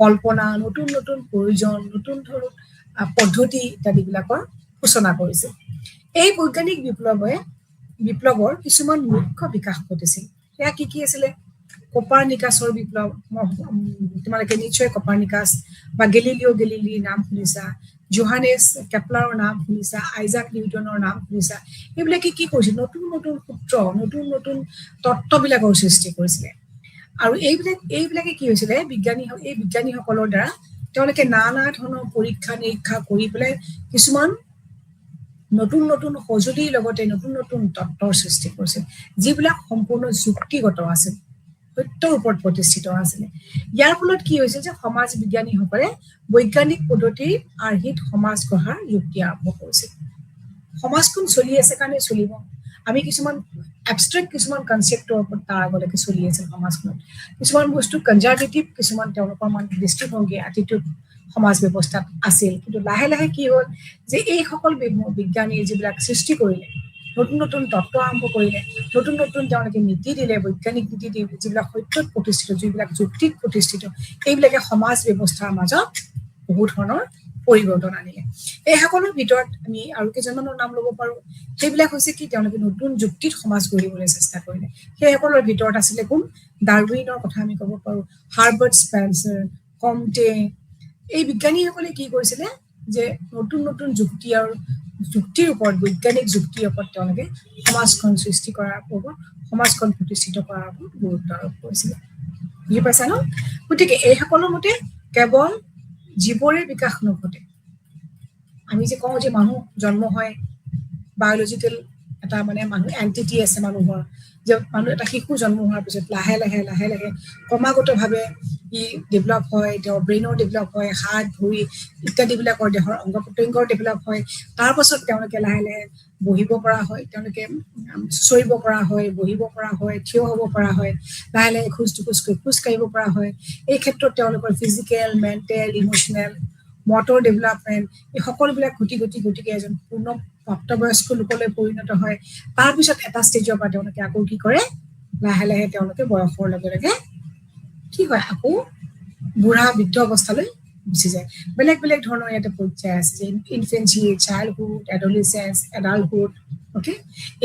কল্পনা নতুন নতুন প্ৰয়োজন নতুন ধৰণৰ পদ্ধতি ইত্যাদিবিলাকৰ সূচনা কৰিছিল এই বৈজ্ঞানিক বিপ্লৱৰ কিছুমান মুখ্য বিকাশ ঘটিছিল সেয়া কি আছিলে কোপাৰ্নিকাছৰ বিপ্লৱ তোমালোকে নিশ্চয় কোপাৰ্নিকাছ বা গেলিলিৰ নাম শুনিছা জোহানেছ কেপলাৰৰ নাম শুনিছা আইজাক নিউটনৰ নাম শুনিছা এইবিলাকে কি কৰিছিল নতুন নতুন সূত্ৰ নতুন নতুন তত্ত্ববিলাকৰ সৃষ্টি কৰিছিলে আৰু এইবিলাকে কি হৈছিলে বিজ্ঞানীসকলৰ দ্বাৰা তেওঁলোকে নানা ধৰণৰ পৰীক্ষা নিৰীক্ষা কৰি পেলাই কিছুমান নতুন নতুন সঁজুলিৰ লগতে নতুন নতুন তত্ত্বৰ সৃষ্টি কৰিছিল যিবিলাক সম্পূৰ্ণ যুক্তিগত আছিল সত্যৰ ওপৰত প্ৰতিষ্ঠিত আছিলে ইয়াৰ ফলত কি হৈছিল যে সমাজ বিজ্ঞানীসকলে বৈজ্ঞানিক পদ্ধতিৰ আৰ্হিত সমাজ গঢ়াৰ যুক্তি আৰম্ভ কৰিছিল সমাজখন চলি আছে কাৰণে চলিব আমি কিছুমান এবষ্ট্ৰেক্ট কিছুমান কনচেপ্টৰ ওপৰত তাৰ আগলৈকে চলি আছিল সমাজখনত কিছুমান বস্তু কনজাৰভেটিভ কিছুমান তেওঁলোকৰ দৃষ্টিভংগী এটিটিউড সমাজ ব্যৱস্থাত আছিল কিন্তু লাহে লাহে কি হ'ল যে এই সকল বিজ্ঞানী যিবিলাক সৃষ্টি কৰিলে নতুন নতুন তত্ত্ব আৰম্ভ কৰিলে নতুন নতুন তেওঁলোকে নীতি দিলে বৈজ্ঞানিক নীতি দি যিবিলাক সত্যত প্ৰতিষ্ঠিত যিবিলাক যুক্তিত প্ৰতিষ্ঠিত এইবিলাকে সমাজ ব্যৱস্থাৰ মাজত বহুত ধৰণৰ পৰিৱৰ্তন আনিলে এই সকলৰ ভিতৰত আমি আৰু কেইজনমানৰ নাম ল'ব পাৰো সেইবিলাক হৈছে কি তেওঁলোকে নতুন যুক্তিত সমাজ গঢ়িবলৈ চেষ্টা কৰিলে সেইসকলৰ ভিতৰত আছিলে কোন ডাৰউইনৰ কথা আমি ক'ব পাৰো হাৰ্বাৰ্ট স্পেন্সাৰ কমটে এই বিজ্ঞানীসকলে কি কৰিছিলে যে নতুন নতুন যুক্তিৰ ওপৰত বৈজ্ঞানিক যুক্তিৰ ওপৰত তেওঁলোকে সমাজখন সৃষ্টি কৰাৰ ওপৰত সমাজখন প্ৰতিষ্ঠিত কৰাৰ ওপৰত গুৰুত্ব আৰোপ কৰিছিলে বুজি পাইছা ন গতিকে এই সকলৰ মতে কেৱল জীৱৰে বিকাশ নঘটে আমি যে কওঁ যে মানুহ জন্ম হয় বায়'লজিকেল এটা মানুহ এণ্টিটি আছে মানুহৰ যে মানুহ এটা শিশু জন্ম হোৱাৰ পিছত লাহে লাহে ক্ৰমাগতভাৱে ই ডেভেলপ হয় তেওঁৰ ব্ৰেইনৰ ডেভেলপ হয় হাত ভৰি ইত্যাদিবিলাকৰ দেহৰ অংগ প্ৰত্যংগৰ ডেভেলপ হয় তাৰ পাছত তেওঁলোকে লাহে লাহে বহিব পৰা হয় তেওঁলোকে চৰিব পৰা হয় বহিব পৰা হয় থিয় হ'ব পৰা হয় লাহে লাহে খোজ কাঢ়িব পৰা হয় এই ক্ষেত্ৰত তেওঁলোকৰ physical mental emotional motor development এই সকলোবিলাক ঘটি এজন পূৰ্ণ প্ৰাপ্তবয়স্ক লোকলৈ পৰিণত হয় তাৰপিছত এটা ষ্টেজৰ পৰা তেওঁলোকে আকৌ কি কৰে লাহে লাহে তেওঁলোকে বয়সৰ লগে লগে কি হয় আকৌ বুঢ়া বৃদ্ধ অৱস্থালৈ গুচি যায় বেলেগ বেলেগ ধৰণৰ ইয়াতে পৰ্যায় আছে যে infancy childhood adolescence adulthood okay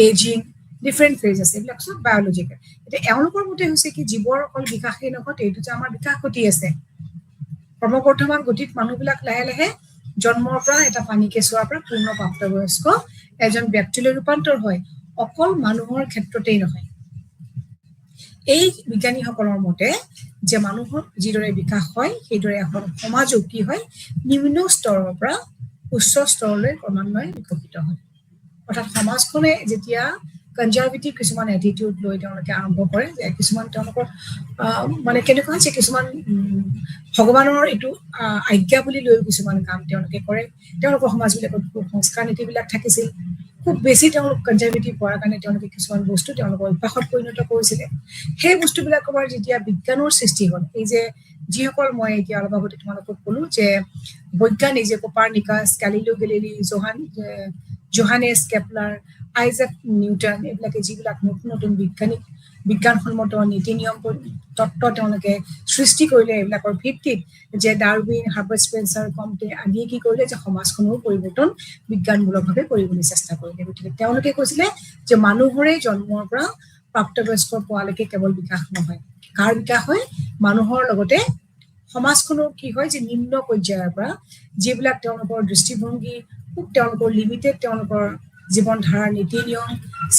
ageing different phase আছে এইবিলাক চব বায়'লজিকেল এতিয়া এওঁলোকৰ মতে হৈছে কি জীৱৰ অকল বিকাশেই নঘটে এইটো যে আমাৰ বিকাশ ঘটি আছে ক্ৰমবৰ্ধমান গতিত মানুহবিলাক লাহে লাহে জন্মৰ পৰা এটা পানী কেঁচুৱাৰ পৰা পূৰ্ণ প্ৰাপ্তবয়স্ক এজন ব্যক্তিলৈ ৰূপান্তৰ হয় অকল মানুহৰ ক্ষেত্ৰতেই নহয় এই বিজ্ঞানীসকলৰ মতে যে মানুহৰ যিদৰে বিকাশ হয় সেইদৰে এখন সমাজো কি হয় নিম্ন স্তৰৰ পৰা উচ্চ স্তৰলৈ ক্ৰমান্বয়ে বিকশিত হয় অৰ্থাৎ সমাজখনে যেতিয়া কনজাৰভেটিভ কিছুমান এটিটিউড লৈ তেওঁলোকে আৰম্ভ কৰে যে কিছুমান তেওঁলোকৰ কেনেকুৱা হৈছে কিছুমান ভগৱানৰ এইটো আজ্ঞা বুলি লৈ কিছুমান কাম তেওঁলোকে কৰে তেওঁলোকৰ সমাজবিলাকত সংস্কাৰ নীতিবিলাক থাকিছিল খুব বেছি তেওঁলোক কনজাৰভেটিভ হোৱাৰ কাৰণে তেওঁলোকে কিছুমান বস্তু তেওঁলোকৰ অভ্যাসত পৰিণত কৰিছিলে সেই বস্তুবিলাকৰ পৰা যেতিয়া বিজ্ঞানৰ সৃষ্টি হ'ল এই যে যিসকল মই এতিয়া অলপ আগতে তোমালোকক ক'লো যে বৈজ্ঞানিক যে Copernicus Galileo Galilei Johannes Kepler Isaac Newton এইবিলাকে যিবিলাক নতুন নতুন বিজ্ঞানিক বিজ্ঞানসন্মত নীতি নিয়ম তত্ত্ব তেওঁলোকে সৃষ্টি কৰিলে এইবিলাকৰ ভিত্তিত যে ডাৰউইন হাৰ্বাৰ্ট স্পেন্সাৰ কমতে আদিয়ে কি কৰিলে যে সমাজখনৰ পৰিৱৰ্তন বিজ্ঞানমূলকভাৱে কৰিবলৈ চেষ্টা কৰিলে গতিকে তেওঁলোকে কৈছিলে যে মানুহৰে জন্মৰ পৰা প্ৰাপ্তবয়স্ক পোৱালৈকে কেৱল বিকাশ নহয় কাৰ বিকাশ হয় মানুহৰ লগতে সমাজখনৰ কি হয় যে নিম্ন পৰ্যায়ৰ পৰা যিবিলাক তেওঁলোকৰ দৃষ্টিভংগী খুব তেওঁলোকৰ লিমিটেড তেওঁলোকৰ জীৱন ধাৰাৰ নীতি নিয়ম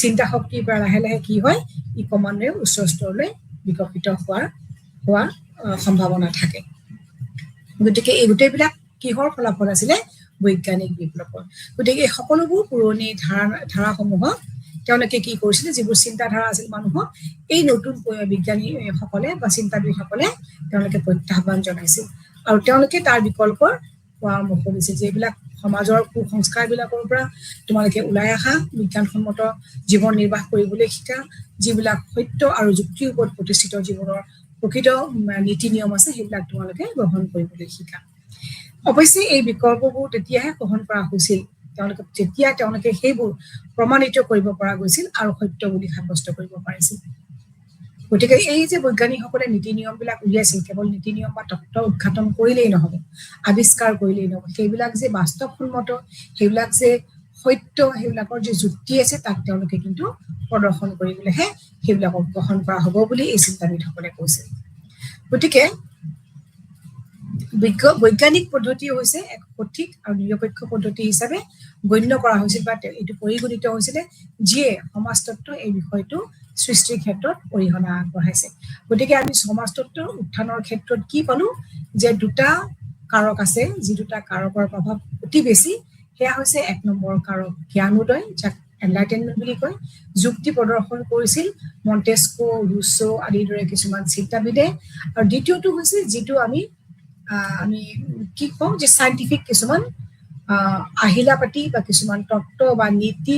চিন্তা শক্তিৰ পৰা লাহে লাহে কি হয় ই ক্ৰমান্বয়ে উচ্চ স্তৰলৈ বিকশিত হোৱাৰ সম্ভাৱনা থাকে গতিকে এই গোটেইবিলাক কিহৰ ফলাফল আছিলে বৈজ্ঞানিক বিপ্লৱৰ গতিকে এই সকলোবোৰ পুৰণি ধাৰাসমূহক তেওঁলোকে কি কৰিছিলে যিবোৰ চিন্তাধাৰা আছিল মানুহক এই নতুন বিজ্ঞানীসকলে বা চিন্তাবিদসকলে তেওঁলোকে প্ৰত্যাহ্বান জনাইছিল আৰু তেওঁলোকে তাৰ বিকল্পৰ পৰামৰ্শ দিছিল যে এইবিলাক সমাজৰ কুসংস্কাৰবিলাকৰ পৰা তোমালোকে ওলাই আহা বিজ্ঞানসন্মত জীৱন নিৰ্বাহ কৰিবলৈ শিকা যিবিলাক সত্য আৰু যুক্তিৰ ওপৰত প্ৰতিষ্ঠিত জীৱনৰ প্ৰকৃত নীতি নিয়ম আছে সেইবিলাক তোমালোকে গ্ৰহণ কৰিবলৈ শিকা অৱশ্যে এই বিকল্পবোৰ তেতিয়াহে গ্ৰহণ কৰা হৈছিল তেওঁলোকে সেইবোৰ প্ৰমাণিত কৰিব পৰা গৈছিল আৰু সত্য বুলি সাব্যস্ত কৰিব পাৰিছিল গতিকে এই যে বৈজ্ঞানিকসকলে নীতি নিয়মবিলাক উলিয়াইছিল কেৱল নীতি নিয়ম বা তত্ত্ব উদ্ঘাটন কৰিলেই নহব আৱিষ্কাৰ কৰিলেই নহব সেইবিলাক যে বাস্তৱসন্মত সেইবিলাক যে সত্য সেইবিলাকৰ যে যুক্তি আছে তাক তেওঁলোকে কিন্তু প্ৰদৰ্শন কৰিবলৈহে সেইবিলাকক গ্ৰহণ কৰা হ'ব বুলি এই চিন্তাবিদসকলে কৈছিল গতিকে বৈজ্ঞানিক পদ্ধতি হৈছে এক সঠিক আৰু নিৰপেক্ষ পদ্ধতি হিচাপে গণ্য কৰা হৈছিল বা এইটো পৰিগণিত হৈছিলে যিয়ে সমাজতত্ত্ব এই বিষয়টো সৃষ্টিৰ ক্ষেত্ৰত অৰিহণা আগবঢ়াইছে গতিকে আমি সমাজতত্ত্বৰ উত্থানৰ ক্ষেত্ৰত কি পালো যে দুটা কাৰক আছে যি দুটা কাৰকৰ প্ৰভাৱ অতি বেছি সেয়া হৈছে এক নম্বৰ কাৰক জ্ঞানোদয় যাক এনলাইটেনমেণ্ট বুলি কয় যুক্তি প্ৰদৰ্শন কৰিছিল মন্টেস্কো ৰুছো আদিৰ দৰে কিছুমান চিন্তাবিদে আৰু দ্বিতীয়টো হৈছে যিটো আমি কি কওঁ যে চাইণ্টিফিক কিছুমান আহিলা পাতি বা কিছুমান তত্ত্ব বা নীতি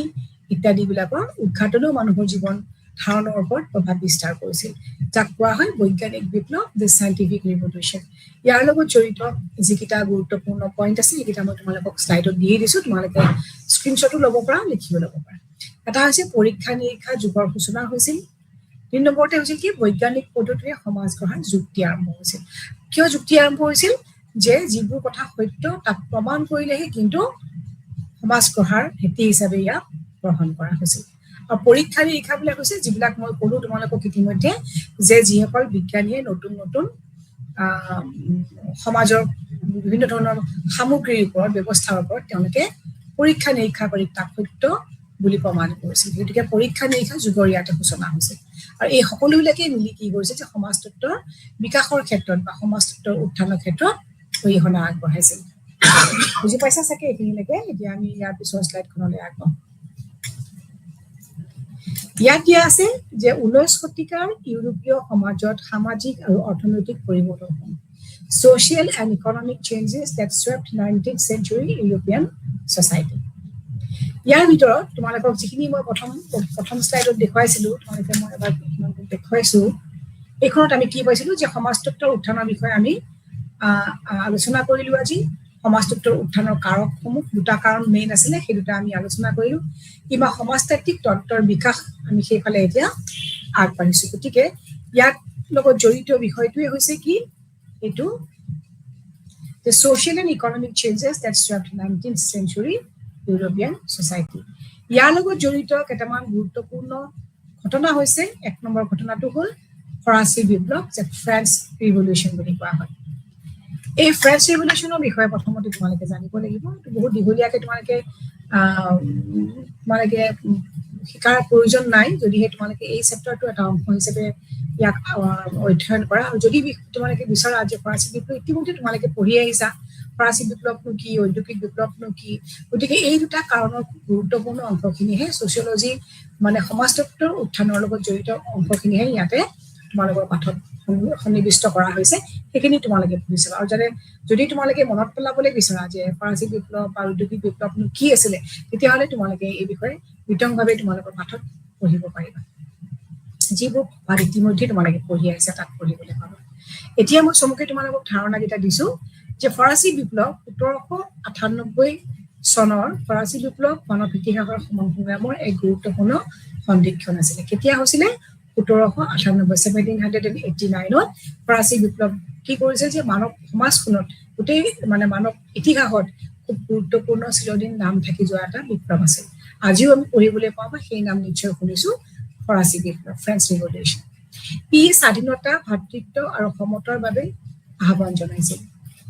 ইত্যাদিবিলাকৰ উদ্ঘাটনেও মানুহৰ জীৱন ধাৰণৰ ওপৰত প্ৰভাৱ বিস্তাৰ কৰিছিল যাক কোৱা হয় বৈজ্ঞানিক বিপ্লৱ দ্য চাইণ্টিফিক ৰিভলিউশ্যন ইয়াৰ লগত জড়িত যিকেইটা গুৰুত্বপূৰ্ণ পইণ্ট আছে সেইকেইটা মই তোমালোকক শ্লাইডত দিয়ে দিছোঁ তোমালোকে স্ক্ৰীনশ্বটো ল'ব পৰা লিখিব ল'ব পৰা এটা হৈছে পৰীক্ষা নিৰীক্ষা যুগৰ সূচনা হৈছিল ৩ নম্বৰতে হৈছিল কি বৈজ্ঞানিক পদ্ধতিৰে সমাজ গঢ়াৰ যুক্তি আৰম্ভ হৈছিল কিয় যুক্তি আৰম্ভ হৈছিল যে যিবোৰ কথা সত্য তাক প্ৰমাণ কৰিলেহে কিন্তু সমাজ গঢ়াৰ ভেটি হিচাপে ইয়াক গ্ৰহণ কৰা হৈছিল আৰু পৰীক্ষা নিৰীক্ষাবিলাক হৈছে যিবিলাক মই ক'লো তোমালোকক ইতিমধ্যে যে যিসকল বিজ্ঞানীয়ে নতুন নতুন সমাজৰ বিভিন্ন ধৰণৰ সামগ্ৰীৰ ওপৰত ব্যৱস্থাৰ ওপৰত তেওঁলোকে পৰীক্ষা নিৰীক্ষা কৰি তাক সত্য বুলি প্ৰমাণ কৰিছিল গতিকে পৰীক্ষা নিৰীক্ষা যুগৰ ইয়াতে সূচনা হৈছিল আৰু এই সকলোবিলাকে মিলি কি কৰিছে যে সমাজতত্ত্বৰ বিকাশৰ ক্ষেত্ৰত বা সমাজতত্ত্বৰ উত্থানৰ ক্ষেত্ৰত অৰিহণা আগবঢ়াইছিল বুজি পাইছা চাগে এইখিনিলৈকে এতিয়া আমি ইয়াৰ পিছৰ শ্লাইডখনলৈ আগবাঢ়ো ইয়াত দিয়া আছে যে 19 শতিকাৰ ইউৰোপীয় সমাজত সামাজিক আৰু অৰ্থনৈতিক পৰিৱৰ্তন social and economic changes that swept 19th century European society ইয়াৰ ভিতৰত তোমালোকক যিখিনি মই প্ৰথম শ্লাইডত দেখুৱাইছিলো তোমালোকে মই এবাৰ দেখুৱাইছো এইখনত আমি কি পাইছিলো যে সমাজতত্ত্বৰ উত্থানৰ বিষয়ে আমি আলোচনা কৰিলো আজি সমাজতত্ত্বৰ উত্থানৰ কাৰকসমূহ দুটা কাৰণ মেইন আছিলে সেই দুটা আমি আলোচনা কৰিলো কিবা সমাজতাত্ত্বিক তত্ত্বৰ বিকাশ আমি সেইফালে এতিয়া আগবাঢ়িছো গতিকে ইয়াৰ লগত জড়িত বিষয়টোৱে হৈছে কি এইটো the social and economic changes that swept 19th century European society ইয়াৰ লগত জড়িত কেইটামান গুৰুত্বপূৰ্ণ ঘটনা হৈছে এক নম্বৰ ঘটনাটো হ'ল ফৰাচী বিপ্লৱ যে ফ্ৰেঞ্চ ৰিভলিউশ্যন বুলি কোৱা হয় এই ফ্ৰেঞ্চ ৰিভলিউশ্যনৰ বিষয়ে প্ৰথমতে তোমালোকে জানিব লাগিব বহুত দীঘলীয়াকৈ তোমালোকে শিকাৰ প্ৰয়োজন নাই যদিহে তোমালোকে এই চেপ্টাৰটো এটা অংশ হিচাপে ইয়াক অধ্যয়ন কৰা আৰু যদি তোমালোকে বিচৰা যে ফৰাচী বিপ্লৱ ইতিমধ্যে তোমালোকে পঢ়ি আহিছা ফৰাচী বিপ্লৱনো কি ঔদ্যোগিক বিপ্লৱনো কি গতিকে এই দুটা কাৰণৰ গুৰুত্বপূৰ্ণ অংশখিনিহে ছচিয়লজি মানে সমাজতত্ত্বৰ উত্থানৰ লগত জড়িত অংশখিনিহে ইয়াতে তোমালোকৰ পাঠত সন্নিৱিষ্ট কৰা হৈছে সেইখিনি তোমালোকে পঢ়িছা আৰু যদি তোমালোকে মনত পেলাবলৈ বিচৰা যে ফৰাচী বিপ্লৱ বা ঔদ্যোগিক বিপ্লৱনো কি আছিলে তেতিয়াহ'লে তোমালোকে এই বিষয়ে বিতংভাৱে তোমালোকৰ পাঠত পঢ়িব পাৰিবা যিবোৰ পাঠ ইতিমধ্যে তোমালোকে পঢ়ি আহিছা তাত পঢ়িবলৈ পাবা এতিয়া মই চমুকৈ তোমালোকক ধাৰণাকেইটা দিছো যে ফৰাচী বিপ্লৱ 1798 চনৰ ফৰাচী বিপ্লৱ মানৱ ইতিহাসৰ সংগ্ৰামৰ এক গুৰুত্বপূৰ্ণ সন্ধিক্ষণ আছিলে কেতিয়া হৈছিলে 1789 ফৰাচী বিপ্লৱ কি কৰিছে যে মানৱ সমাজখনত গোটেই মানে মানৱ ইতিহাসত খুব গুৰুত্বপূৰ্ণ চিৰদিন নাম থাকি যোৱা এটা বিপ্লৱ আছিল আজিও আমি পঢ়িবলৈ পাওঁ বা সেই নাম নিশ্চয় শুনিছো ফৰাচী বিপ্লৱ ফ্ৰেঞ্চ ৰিভলিউশ্যন ই স্বাধীনতা ভাতৃত্ব আৰু সমতাৰ বাবে আহ্বান জনাইছিল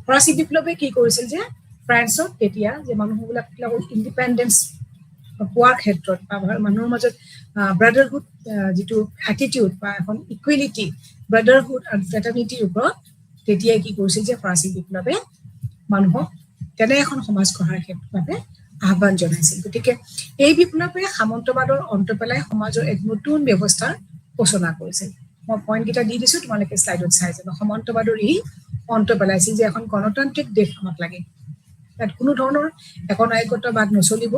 ফৰাচী বিপ্লৱে কি কৰিছিল যে ফ্ৰান্সত তেতিয়া যে মানুহবিলাকৰ ইণ্ডিপেণ্ডেন্স পোৱাৰ ক্ষেত্ৰত বা মানুহৰ মাজত ব্ৰাদাৰহুড যিটো এটিটিউড বা এখন ইকুৱেলিটি ব্ৰাদাৰহুড আৰু ফ্ৰেটাৰ্নিটিৰ ওপৰত তেতিয়াই কি কৰিছিল যে ফৰাচী বিপ্লৱে মানুহক তেনে এখন সমাজ গঢ়াৰ ক্ষেত্ৰত আহ্বান জনাইছিল গতিকে এই বিপ্লৱে সামন্তবাদৰ অন্ত পেলাই সমাজৰ এক নতুন ব্যৱস্থাৰ সূচনা কৰিছিল মই পইণ্ট কেইটা দি দিছো তোমালোকে শ্লাইডত চাই যাব সামন্তবাদৰ ই অন্ত পেলাইছিল যে এখন গণতান্ত্ৰিক দেশ আমাক লাগে তাত কোনো ধৰণৰ একনায়কত্ববাদ নচলিব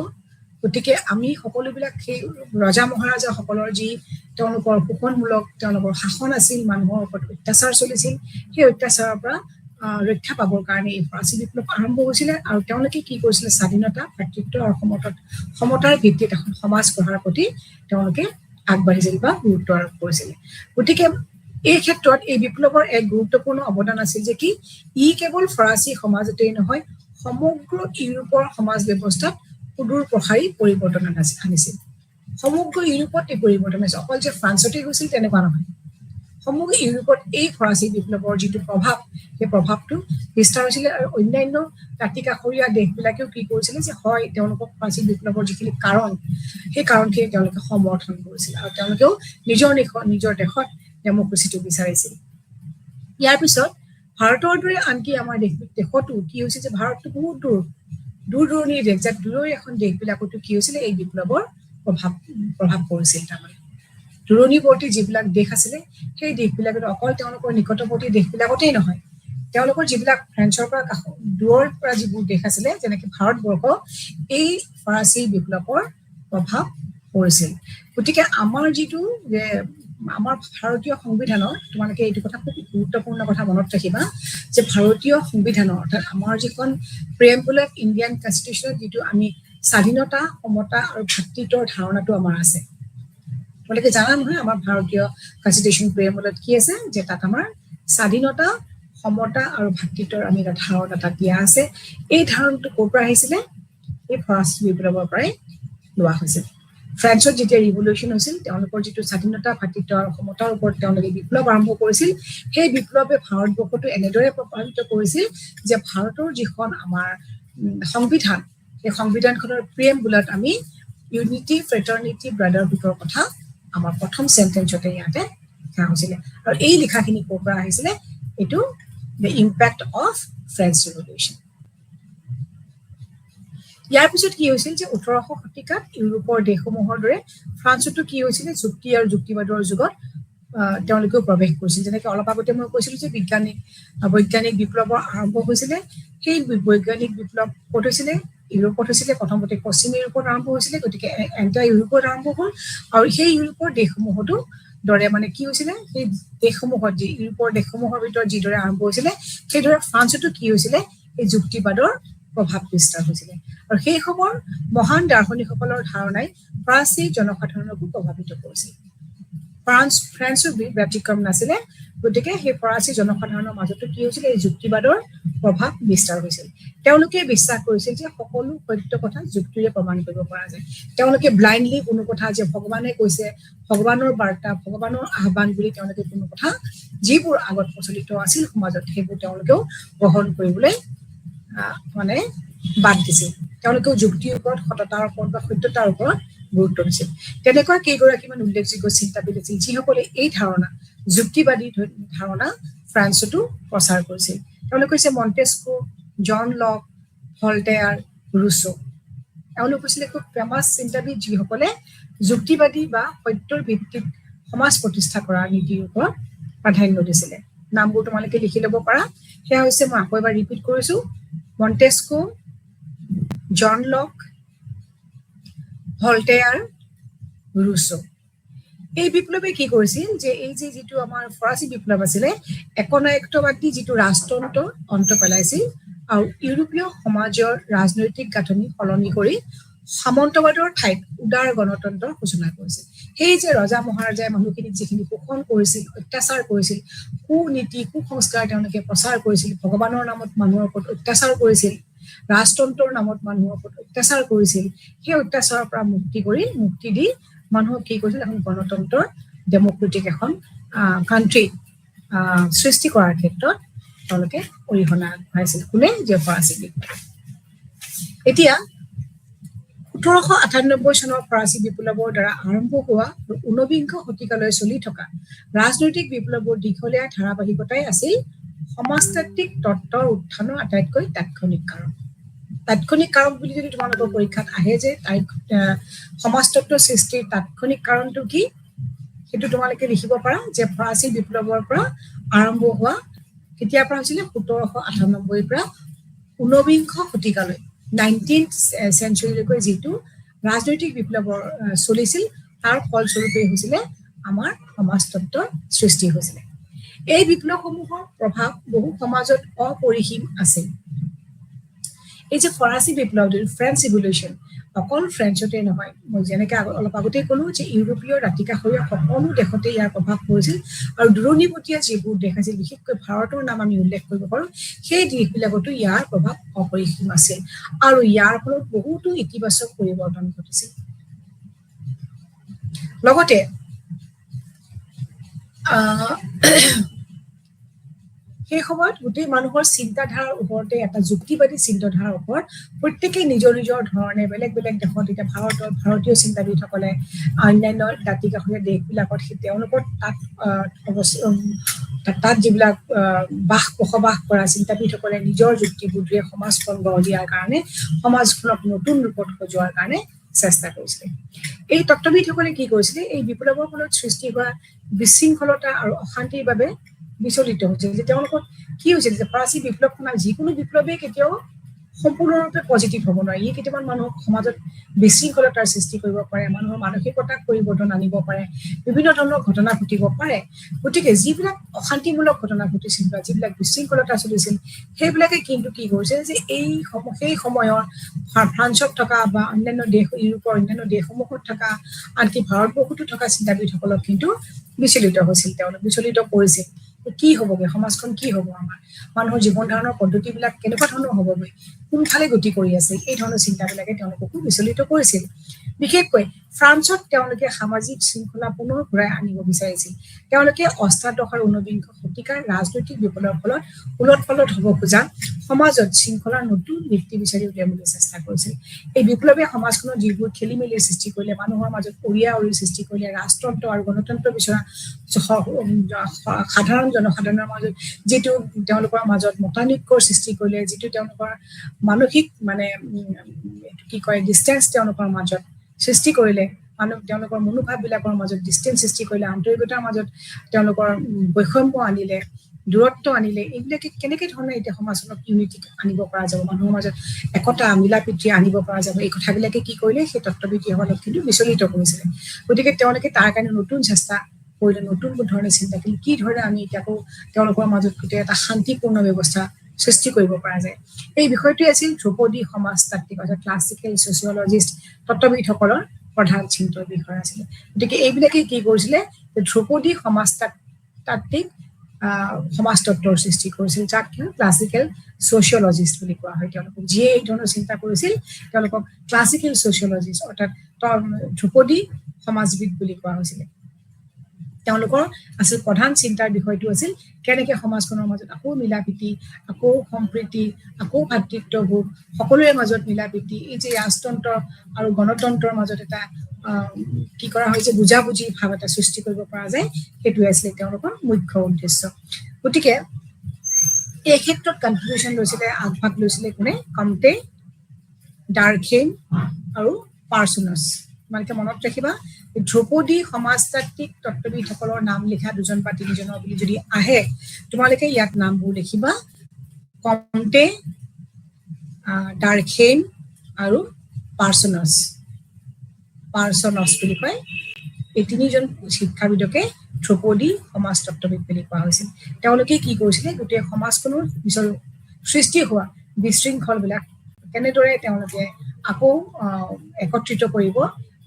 গতিকে আমি সকলোবিলাক সেই ৰজা মহাৰাজাসকলৰ যি তেওঁলোকৰ শোষণমূলক তেওঁলোকৰ শাসন আছিল মানুহৰ ওপৰত অত্যাচাৰ চলিছিল সেই অত্যাচাৰৰ পৰা ৰক্ষা পাবৰ কাৰণে এই ফৰাচী বিপ্লৱ আৰম্ভ হৈছিলে আৰু তেওঁলোকে কি কৰিছিলে স্বাধীনতা ভাতৃত্ব আৰু সমতাৰ ভিত্তিত এখন সমাজ গঢ়াৰ প্ৰতি তেওঁলোকে আগবাঢ়িছিল বা গুৰুত্ব আৰোপ কৰিছিলে গতিকে এই ক্ষেত্ৰত এই বিপ্লৱৰ এক গুৰুত্বপূৰ্ণ অৱদান আছিল যে কি ই কেৱল ফৰাচী সমাজতেই নহয় সমগ্ৰ ইউৰোপৰ সমাজ ব্যৱস্থাত সুদূৰ প্ৰসাৰী পৰিৱৰ্তন আনিছিল সমগ্ৰ ইউৰোপত এই পৰিৱৰ্তন হৈছে অকল যে ফ্ৰান্সতে হৈছিল তেনেকুৱা নহয় সমগ্ৰ ইউৰোপত এই ফৰাচী বিপ্লৱৰ যিটো প্ৰভাৱ সেই প্ৰভাৱটো বিস্তাৰ হৈছিলে আৰু অন্যান্য দাঁতিকাষৰীয়া দেশবিলাকেও কি কৰিছিলে যে হয় তেওঁলোকক ফৰাচী বিপ্লৱৰ যিখিনি কাৰণ সেই কাৰণখিনি তেওঁলোকে সমৰ্থন কৰিছিল আৰু তেওঁলোকেও নিজৰ দেশত ডেমক্ৰেচিটো বিচাৰিছিল ইয়াৰ পিছত ভাৰতৰ দৰে আনকি আমাৰ দেশতো কি হৈছে যে ভাৰতটো বহুত দূৰ দূৰণিৰ দেশ যাক দূৰৈৰ এখন দেশবিলাকতো কি হৈছিলে এই বিপ্লৱৰ প্ৰভাৱ পৰিছিল তাৰমানে দূৰণিৱৰ্তী যিবিলাক দেশ আছিলে সেই দেশবিলাকত অকল তেওঁলোকৰ নিকটৱৰ্তী দেশবিলাকতেই নহয় তেওঁলোকৰ যিবিলাক ফ্ৰেন্সৰ পৰা দূৰৰ পৰা যিবোৰ দেশ আছিলে যেনেকৈ ভাৰতবৰ্ষ এই ফৰাচী বিপ্লৱৰ প্ৰভাৱ পৰিছিল গতিকে আমাৰ যিটো যে আমাৰ ভাৰতীয় সংবিধানৰ তোমালোকে এইটো কথা খুব গুৰুত্বপূৰ্ণ কথা মনত ৰাখিবা যে ভাৰতীয় সংবিধানৰ অৰ্থাৎ আমাৰ যিখন প্ৰিএম্বল অফ ইণ্ডিয়ান কনষ্টিটিউশ্যনত যিটো আমি স্বাধীনতা সমতা আৰু ভাতৃত্বৰ ধাৰণাটো আমাৰ আছে তোমালোকে জানা নহয় আমাৰ ভাৰতীয় কনষ্টিটিউশ্যন প্ৰিএম্বলত কি আছে যে তাত আমাৰ স্বাধীনতা সমতা আৰু ভাতৃত্বৰ আমি এটা ধাৰণা তাত দিয়া আছে এই ধাৰণাটো ক'ৰ পৰা আহিছিলে এই ফৰাচী বিপ্লৱৰ পৰাই লোৱা হৈছিল ফ্ৰান্সত যেতিয়া ৰিভলিউশ্যন হৈছিল তেওঁলোকৰ যিটো স্বাধীনতা ভাতৃত্ব আৰু সমতাৰ ওপৰত তেওঁলোকে বিপ্লৱ আৰম্ভ কৰিছিল সেই বিপ্লৱে ভাৰতবৰ্ষটো এনেদৰে প্ৰভাৱিত কৰিছিল যে ভাৰতৰ যিখন আমাৰ সংবিধান সেই সংবিধানখনৰ প্ৰিএম্বলত আমি ইউনিটি ফ্ৰেটাৰ্নিটি ব্ৰাদাৰহুডৰ কথা আমাৰ প্ৰথম চেণ্টেন্সতে ইয়াতে লিখা হৈছিলে আৰু এই লিখাখিনি ক'ৰ পৰা আহিছিলে এইটো the impact of French revolution ইয়াৰ পিছত কি হৈছিল যে 18শ শতিকাত ইউৰোপৰ দেশসমূহৰ দৰে ফ্ৰান্সতো কি হৈছিলে যুক্তি আৰু যুক্তিবাদৰ যুগত তেওঁলোকেও প্ৰৱেশ কৰিছিল যেনেকৈ অলপ আগতে মই কৈছিলো যে বৈজ্ঞানিক বিপ্লৱৰ আৰম্ভ হৈছিলে সেই বৈজ্ঞানিক বিপ্লৱ ক'ত হৈছিলে ইউৰোপত হৈছিলে প্ৰথমতে পশ্চিম ইউৰোপত আৰম্ভ হৈছিলে গতিকে এণ্টায়াৰ ইউৰোপত আৰম্ভ হ'ল আৰু সেই ইউৰোপৰ দেশসমূহতো দৰে মানে কি হৈছিলে সেই দেশসমূহত যি ইউৰোপৰ দেশসমূহৰ ভিতৰত যিদৰে আৰম্ভ হৈছিলে সেইদৰে ফ্ৰান্সতো কি হৈছিলে এই যুক্তিবাদৰ প্ৰভাৱ বিস্তাৰ হৈছিলে আৰু সেই সময়ৰ মহান দাৰ্শনিকসকলৰ ধাৰণাই ফৰাচী জনসাধাৰণকো প্ৰভাৱিত কৰিছিল ফ্ৰান্সৰ ব্যতিক্ৰম নাছিলে গতিকে সেই ফৰাচী জনসাধাৰণৰ মাজতো কি হৈছিলে এই যুক্তিবাদৰ প্ৰভাৱ বিস্তাৰ হৈছিল তেওঁলোকে বিশ্বাস কৰিছিল যে সকলো সত্য কথা যুক্তিৰে প্ৰমাণ কৰিব পৰা যায় তেওঁলোকে ব্লাইণ্ডলি কোনো কথা যে ভগৱানে কৈছে ভগৱানৰ বাৰ্তা ভগৱানৰ আহ্বান বুলি তেওঁলোকে কোনো কথা যিবোৰ আগত প্ৰচলিত আছিল সমাজত সেইবোৰ তেওঁলোকেও গ্ৰহণ কৰিবলৈ মানে বাদ দিছিল তেওঁলোকেও যুক্তিৰ ওপৰত সততাৰ ওপৰত বা সত্যতাৰ ওপৰত গুৰুত্ব দিছিল তেনেকুৱা কেইগৰাকীমান উল্লেখযোগ্য চিন্তাবিদ আছিল যিসকলে এই ধাৰণা যুক্তিবাদী ধাৰণা ফ্ৰান্সতো প্ৰচাৰ কৰিছিল তেওঁলোক হৈছে মণ্টেস্কো জন লক ভল্টেয়াৰ ৰুছো এওঁলোক হৈছিলে খুব ফেমাছ চিন্তাবিদ যিসকলে যুক্তিবাদী বা সত্যৰ ভিত্তিত সমাজ প্ৰতিষ্ঠা কৰা নীতিৰ ওপৰত প্ৰাধান্য দিছিলে নামবোৰ তোমালোকে লিখি ল'ব পাৰা সেয়া হৈছে মই আকৌ এবাৰ ৰিপিট কৰিছো মণ্টেস্কো জন লক ভল্টেয়াৰ ৰুছো এই বিপ্লৱে কি কৰিছিল যে এই যে যিটো আমাৰ ফৰাচী বিপ্লৱ আছিলে একনায়কত্ববাদী যিটো ৰাজতন্ত্ৰৰ অন্ত পেলাইছিল আৰু ইউৰোপীয় সমাজৰ ৰাজনৈতিক গাঁথনি সলনি কৰি সামন্তবাদৰ ঠাইত উদাৰ গণতন্ত্ৰৰ সূচনা কৰিছিল। সেই যে ৰজা মহাৰজাই মানুহখিনিক যিখিনি শোষণ কৰিছিল, অত্যাচাৰ কৰিছিল, কুনীতি কুসংস্কাৰ তেওঁলোকে প্ৰচাৰ কৰিছিল, ভগৱানৰ নামত মানুহৰ ওপৰত অত্যাচাৰ কৰিছিল, ৰাজতন্ত্ৰৰ নামত মানুহৰ ওপৰত অত্যাচাৰ কৰিছিল, সেই অত্যাচাৰৰ পৰা মুক্তি দি মানুহক কি কৰিছিল, এখন গণতন্ত্ৰৰ ডেমক্ৰেটিক এখন কাণ্ট্ৰি সৃষ্টি কৰাৰ ক্ষেত্ৰত তেওঁলোকে অৰিহণা আগবঢ়াইছিল। কোনে? যে ফৰাচী বিপ্লৱ। এতিয়া ১৭৯৮ চনৰ ফৰাচী বিপ্লৱৰ দ্বাৰা আৰম্ভ হোৱা ঊনবিংশ শতিকালৈ চলি থকা ৰাজনৈতিক বিপ্লৱৰ দীঘলীয়া ধাৰাবাহিকতাই আছিল সমাজতাত্ত্বিক তত্ত্বৰ উত্থানৰ আটাইতকৈ তাৎক্ষণিক কাৰণ। তাৎক্ষণিক কাৰণ বুলি যদি তোমালোকৰ পৰীক্ষাত আহে যে সমাজতত্ত্বৰ সৃষ্টিৰ তাৎক্ষণিক কাৰণটো কি, সেইটো তোমালোকে লিখিব পাৰা যে ফৰাচী বিপ্লৱৰ পৰা আৰম্ভ হোৱা কেতিয়াৰ পৰা হৈছিলে ১৭৯৮ পৰা ঊনবিংশ শতিকালৈ 19th চেঞ্চুৰীলৈকে যিটো ৰাজনৈতিক বিপ্লৱৰ চলিছিল তাৰ ফলস্বৰূপে হৈছিলে আমাৰ সমাজতত্ত্বৰ সৃষ্টি হৈছিলে। এই বিপ্লৱসমূহৰ প্ৰভাৱ বহু সমাজত অপৰিসীম আছিল। এই যে ফৰাচী বিপ্লৱ, ফ্ৰেঞ্চ ৰিভলিউচন, অকল ফ্ৰেঞ্চতে নহয়, মই যেনেকে অলপ আগতেই ক'লো যে ইউৰোপীয় দাঁতিকাষৰীয়া সকলো দেশতে ইয়াৰ প্ৰভাৱ পৰিছিল আৰু দূৰণিবতীয়া যিবোৰ দেশ আছিল, বিশেষকৈ ভাৰতৰ নাম আমি উল্লেখ কৰিব পাৰো, সেই দেশবিলাকতো ইয়াৰ প্ৰভাৱ অপৰিসীম আছিল আৰু ইয়াৰ ফলত বহুতো ইতিবাচক পৰিৱৰ্তন ঘটিছিল। লগতে সেই সময়ত গোটেই মানুহৰ চিন্তাধাৰাৰ ওপৰতে এটা যুক্তিবাদী চিন্তাধাৰাৰ ওপৰত প্ৰত্যেকে নিজৰ নিজৰ ধৰণে বেলেগ বেলেগ দেশত, এতিয়া ভাৰতীয় চিন্তাবিদসকলে অন্যান্য দাঁতিকাষৰীয়া দেশবিলাকত তেওঁলোকৰ তাত যিবিলাক বসবাস কৰা চিন্তাবিদসকলে নিজৰ যুক্তি বুদ্ধিৰে সমাজখন গঢ় দিয়াৰ কাৰণে, সমাজখনক নতুন ৰূপত সজোৱাৰ কাৰণে চেষ্টা কৰিছিলে। এই তত্ত্ববিদসকলে কি কৰিছিলে, এই বিপ্লৱৰ ফলত সৃষ্টি হোৱা বিশৃংখলতা আৰু অশান্তিৰ বাবে বিচলিত হৈছিল। যে তেওঁলোকৰ কি হৈছিল যে ফৰাচী বিপ্লৱখন, যিকোনো বিপ্লৱে কেতিয়াও সম্পূৰ্ণৰূপে পজিটিভ হ'ব নোৱাৰে, ই কেতিয়াবা মানুহক সমাজত বিশৃংখলতাৰ সৃষ্টি কৰিব পাৰে, মানুহৰ মানসিকতাক পৰিৱৰ্তন আনিব পাৰে, বিভিন্ন ধৰণৰ ঘটনা ঘটিব পাৰে। গতিকে যিবিলাক অশান্তিমূলক ঘটনা ঘটিছিল বা যিবিলাক বিশৃংখলতা চলিছিল, সেইবিলাকে কিন্তু কি কৰিছে যে সেই সময়ৰ ফ্ৰান্সত থকা বা অন্যান্য দেশ, ইউৰোপৰ অন্যান্য দেশসমূহত থকা, আনকি ভাৰতবৰ্ষতো থকা চিন্তাবিদসকলক কিন্তু বিচলিত হৈছিল, তেওঁলোক বিচলিত কৰিছিল। কি হ'বগৈ, সমাজখন কি হ'ব, আমাৰ মানুহৰ জীৱন ধাৰণৰ পদ্ধতিবিলাক কেনেকুৱা ধৰণৰ হ'বগৈ, কোনফালে গতি কৰি আছে, এই ধৰণৰ চিন্তাবিলাকে তেওঁলোককো বিচলিত কৰিছিল। বিশেষকৈ ফ্ৰান্সত তেওঁলোকে সামাজিক শৃংখলা পুনৰ ঘূৰাই আনিব বিচাৰিছিল। তেওঁলোকে অষ্টাদশ আৰু ঊনবিংশ শতিকাৰ ৰাজনৈতিক বিপ্লৱৰ ফলত উলট-পালট হ'ব খোজা সমাজত শৃংখলাৰ নতুন ভিত্তি বিচাৰি উলিয়াবলৈ চেষ্টা কৰিছিল। এই বিপ্লৱে সমাজখনত যিবোৰ খেলি মেলিৰ সৃষ্টি কৰিলে, মানুহৰ মাজত উৰিয়াউৰিৰ সৃষ্টি কৰিলে, ৰাজতন্ত্ৰ আৰু গণতন্ত্ৰ বিচৰা সাধাৰণ জনসাধাৰণৰ মাজত যিটো তেওঁলোকৰ মাজত মতানৈক্যৰ সৃষ্টি কৰিলে, যিটো তেওঁলোকৰ মানসিক কি কয় ডিষ্টেঞ্চ তেওঁলোকৰ মাজত সৃষ্টি কৰিলে, তেওঁলোকৰ মনোভাৱবিলাকৰ মাজত ডিষ্টেঞ্চ সৃষ্টি কৰিলে, আন্তৰিকতাৰ মাজত তেওঁলোকৰ বৈষম্য আনিলে, দূৰত্ব আনিলে, এইবিলাকে কেনেকে ধৰণে এতিয়া সমাজখনত ইউনিটি আনিব পৰা যাব, মানুহৰ মাজত একতা মিলা প্ৰীতি আনিব পৰা যাব, এই কথাবিলাকে কি কৰিলে সেই তত্ত্ববিদসকলক কিন্তু বিচলিত কৰিছিলে। গতিকে তেওঁলোকে তাৰ কাৰণে নতুন চেষ্টা কৰিলে, নতুন ধৰণে চিন্তা কৰিলে, কি ধৰণে আমি এতিয়া আকৌ তেওঁলোকৰ মাজত গোটেই এটা শান্তিপূৰ্ণ ব্যৱস্থা সৃষ্টি কৰিব পৰা যায়। এই বিষয়টোৱে আছিল ধ্ৰুপদী সমাজতাত্ত্বিক অৰ্থাৎ ক্লাছিকেল ছচিয়লজিষ্ট তত্ত্ববিদসকলৰ প্ৰধান চিন্তাৰ বিষয় আছিলে। গতিকে এইবিলাকে কি কৰিছিলে, ধ্ৰুপদী সমাজতাত্ত্বিক সমাজতত্ত্বৰ সৃষ্টি কৰিছিল, যাক ক্লাছিকেল ছচিয়লজিষ্ট বুলি কোৱা হয়। তেওঁলোকক যিয়ে এই ধৰণৰ চিন্তা কৰিছিল তেওঁলোকক ক্লাছিকেল ছচিয়লজিষ্ট অৰ্থাৎ ধ্ৰুপদী সমাজবিদ বুলি কোৱা হৈছিলে। তেওঁলোকৰ আছিল প্ৰধান চিন্তাৰ বিষয়টো আছিল কেনেকে সমাজখনৰ মাজত আকৌ মিলা প্ৰীতি, আকৌ সম্প্ৰীতি, আকৌ ভাতৃত্ববোধ, সকলোৰে মাজত মিলা প্ৰীতি, এই যে ৰাজতন্ত্ৰ আৰু গণতন্ত্ৰৰ মাজত এটা কি কৰা হৈছে বুজাবুজি ভাৱ এটা সৃষ্টি কৰিব পৰা যায়, সেইটোৱে আছিলে তেওঁলোকৰ মুখ্য উদ্দেশ্য। গতিকে এই ক্ষেত্ৰত কনট্ৰিবিউশ্যন লৈছিলে, আগভাগ লৈছিলে কোনে, কমতে, ডাৰ্কহেইম আৰু পাৰ্চনাছ। তোমালোকে মনত ৰাখিবা, ধ্ৰুপদী সমাজতাত্ত্বিক তত্ত্ববিদসকলৰ নাম লিখা দুজন বা তিনিজনৰ বুলি যদি আহে, তোমালোকে ইয়াত নামবোৰ লিখিবা, কমতে, ডাৰ্কহেইম আৰু পাৰ্চনাছ বুলি কয়। এই তিনিজন শিক্ষাবিদকে ধ্ৰুপদী সমাজতত্ত্ববিদ বুলি কোৱা হৈছিল। তেওঁলোকে কি কৰিছিলে, গোটেই সমাজখনৰ সৃষ্টি হোৱা বিশৃংখলবিলাক কেনেদৰে তেওঁলোকে আকৌ একত্ৰিত কৰিব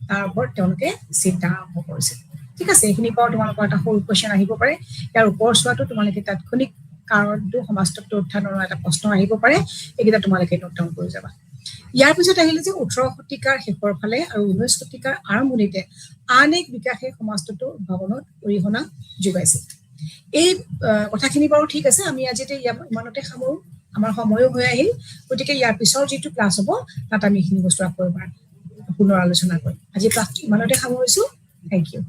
তাৰ ওপৰত তেওঁলোকে চিন্তা আৰম্ভ কৰিছিল ঠিক আছে এইখিনি পৰা তোমালোকৰ এটা সৰু কোৱেশ্চন আহিব পাৰে ইয়াৰ ওপৰ চোৱাটো তোমালোকে তাৎক্ষণিক কাৰণটো সমাজতত্ত্ব উত্থানৰ এটা প্ৰশ্ন আহিব পাৰে এইকেইটা তোমালোকে নোট ডাউন কৰি যাবা ইয়াৰ পিছত আহিলে যে 18 শতিকাৰ শেষৰ ফালে আৰু 19 শতিকাৰ আৰম্ভণিতে আন এক বিকাশে সমাজতত্ত্ব উদ্ভাৱনত অৰিহণা যোগাইছিল এই কথাখিনি বাৰু ঠিক আছে আমি আজি ইমানতে সামৰো আমাৰ সময়ও হৈ আহিল গতিকে ইয়াৰ পিছৰ যিটো ক্লাছ হ'ব তাত আমি এইখিনি বস্তু আকৌ এবাৰ পুনৰ আলোচনা কৰিম আজি ক্লাছটো ইমানতে সামৰিছো থেংক ইউ